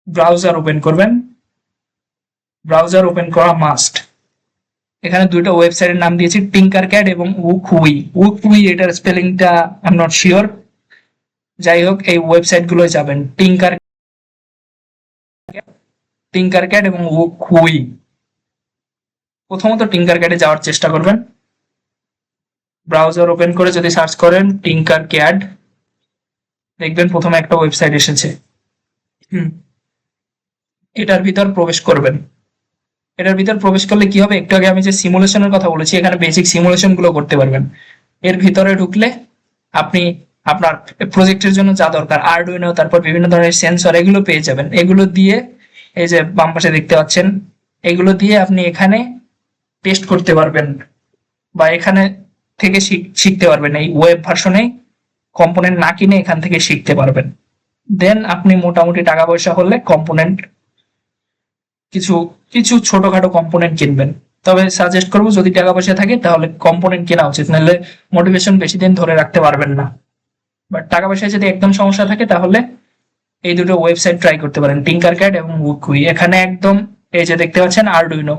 ব্রাউজার ওপেন করবেন। ব্রাউজার ওপেন করা মাস্ট। এখানে দুটো ওয়েবসাইটের নাম দিয়েছি, টিঙ্কারক্যাড এবং উকুই এটার স্পেলিংটা আই এম নট শিওর। যাই হোক, এই ওয়েবসাইট গুলোয় যাবেন, টিঙ্কারক্যাড এবং উকুই। প্রথমত টিঙ্কারক্যাডে যাওয়ার চেষ্টা করবেন। ব্রাউজার ওপেন করে যদি সার্চ করেন টিঙ্কারক্যাড, দেখবেন প্রথমে একটা ওয়েবসাইট এসেছে। এটার ভিতর প্রবেশ করবেন। এটার ভিতর প্রবেশ করলে কি হবে, একটু আগে আমি যে সিমুলেশনের কথা বলেছি, এখানে বেসিক সিমুলেশন গুলো করতে পারবেন। এর ভিতরে ঢুকলে আপনি আপনার প্রজেক্টের জন্য যা দরকার, আরডুইনো, তারপর বিভিন্ন ধরনের সেন্সর, এগুলো পেয়ে যাবেন। এগুলো দিয়ে, এই যে বাম পাশে দেখতে পাচ্ছেন, এগুলো দিয়ে আপনি এখানে টেস্ট করতে পারবেন, বা এখানে থেকে শিখতে পারবেন। এই ওয়েব ভার্সনে কম্পোনেন্ট না কিনে এখান থেকে শিখতে পারবেন। দেন আপনি মোটামুটি টাকা পয়সা হলে কম্পোনেন্ট কিছু কিছু ছোটখাটো কম্পোনেন্ট কিনবেন। তবে সাজেস্ট করবো যদি টাকা পয়সা থাকে তাহলে কম্পোনেন্ট কেনা উচিত, নাহলে মোটিভেশন বেশি দিন ধরে রাখতে পারবেন না। বাট টাকা পয়সায় যদি একদম সমস্যা থাকে তাহলে এই দুটো ওয়েবসাইট ট্রাই করতে পারেন, টিঙ্কারক্যাড এবং উকুই। এখানে একদম এই যে দেখতে পাচ্ছেন আরডুইনো,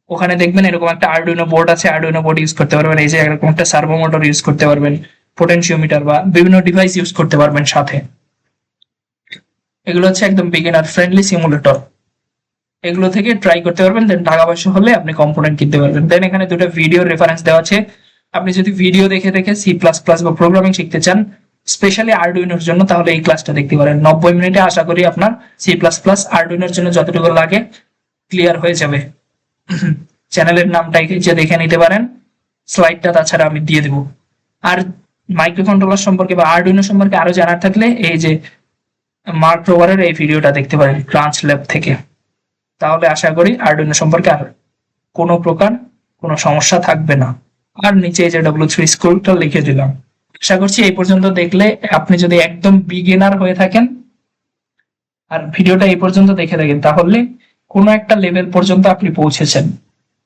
ওখানে দেখবেন এরকম একটা আরডুইনো বোর্ড আছে, আরডুইনো বোর্ড ইউজ করতে পারবেন। এই যে এরকম একটা সার্ভো মোটর ইউজ করতে পারবেন, পোটেনশিওমিটার বা বিভিন্ন ডিভাইস ইউজ করতে পারবেন সাথে। এগুলো হচ্ছে একদম বিগিনার ফ্রেন্ডলি সিমুলেটর, এগুলো থেকে ট্রাই করতে পারবেন। দেন টাকা পয়সা হলে আপনি কম্পোনেন্ট কিনতে পারবেন। দেন এখানে দুটো ভিডিও রেফারেন্স দেওয়া আছে, আপনি যদি ভিডিও দেখে দেখে C++ বা প্রোগ্রামিং শিখতে চান স্পেশালি আরডুইনোর জন্য, তাহলে এই ক্লাসটা দেখতে পারেন। 90 মিনিটে আশা করি আপনার C++ আরডুইনোর জন্য যতটুকু লাগে ক্লিয়ার হয়ে যাবে। চ্যানেলের নামটাই যে দেখে নিতে পারেন, স্লাইডটা তাছাড়া আমি দিয়ে দেবো। আর মাইক্রো কন্ট্রোলার সম্পর্কে বা আরডুইনো সম্পর্কে আরো জানার থাকলে এই যে মার্ক রোভারের এই ভিডিওটা দেখতে পারেন ক্রাঞ্চ ল্যাব থেকে। তাহলে আশা করি আরডুইনো সম্পর্কে আর কোনো প্রকার কোনো সমস্যা থাকবে না। আর নিচে যে W3 স্কুলটা লিখে দিলাম। আশা করছি এই পর্যন্ত দেখলে আপনি যদি একদম বিগিনার হয়ে থাকেন আর ভিডিওটা এই পর্যন্ত দেখে থাকেন, তাহলে কোনো একটা লেভেল পর্যন্ত আপনি পৌঁছেছেন।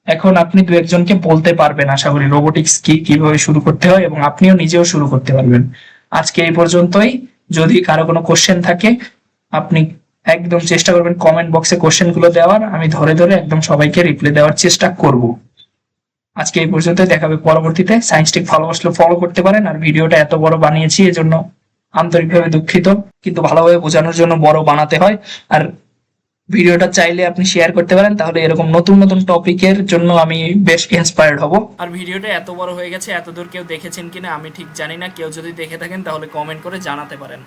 এখন আপনি দু একজনকে বলতে পারবেন আশা করি রোবোটিক্স কি, কিভাবে শুরু করতে হয়, এবং আপনিও নিজেও শুরু করতে পারবেন। আজকে এই পর্যন্তই। যদি কারো কোনো কোশ্চেন থাকে আপনি একদম চেষ্টা করবেন কমেন্ট বক্সে কোশ্চেন গুলো দেওয়ার, আমি ধরে ধরে একদম সবাইকে রিপ্লাই দেওয়ার চেষ্টা করব। আজকে এই পর্যন্ত, দেখাবে পরবর্তীতে। সায়েন্সটিক ভালোবাসলে ফলো করতে পারেন। আর ভিডিওটা এত বড় বানিয়েছি এজন্য আন্তরিকভাবে দুঃখিত, কিন্তু ভালোভাবে বোঝানোর জন্য বড় বানাতে হয়। আর ভিডিওটা চাইলে আপনি শেয়ার করতে পারেন, তাহলে এরকম নতুন নতুন টপিকের জন্য আমি বেশ ইন্সপায়ার্ড হব। আর ভিডিওটা এত বড় হয়ে গেছে, এতদূর কেউ দেখেছেন কিনা আমি ঠিক জানি না। কেউ যদি দেখে থাকেন তাহলে কমেন্ট করে জানাতে পারেন।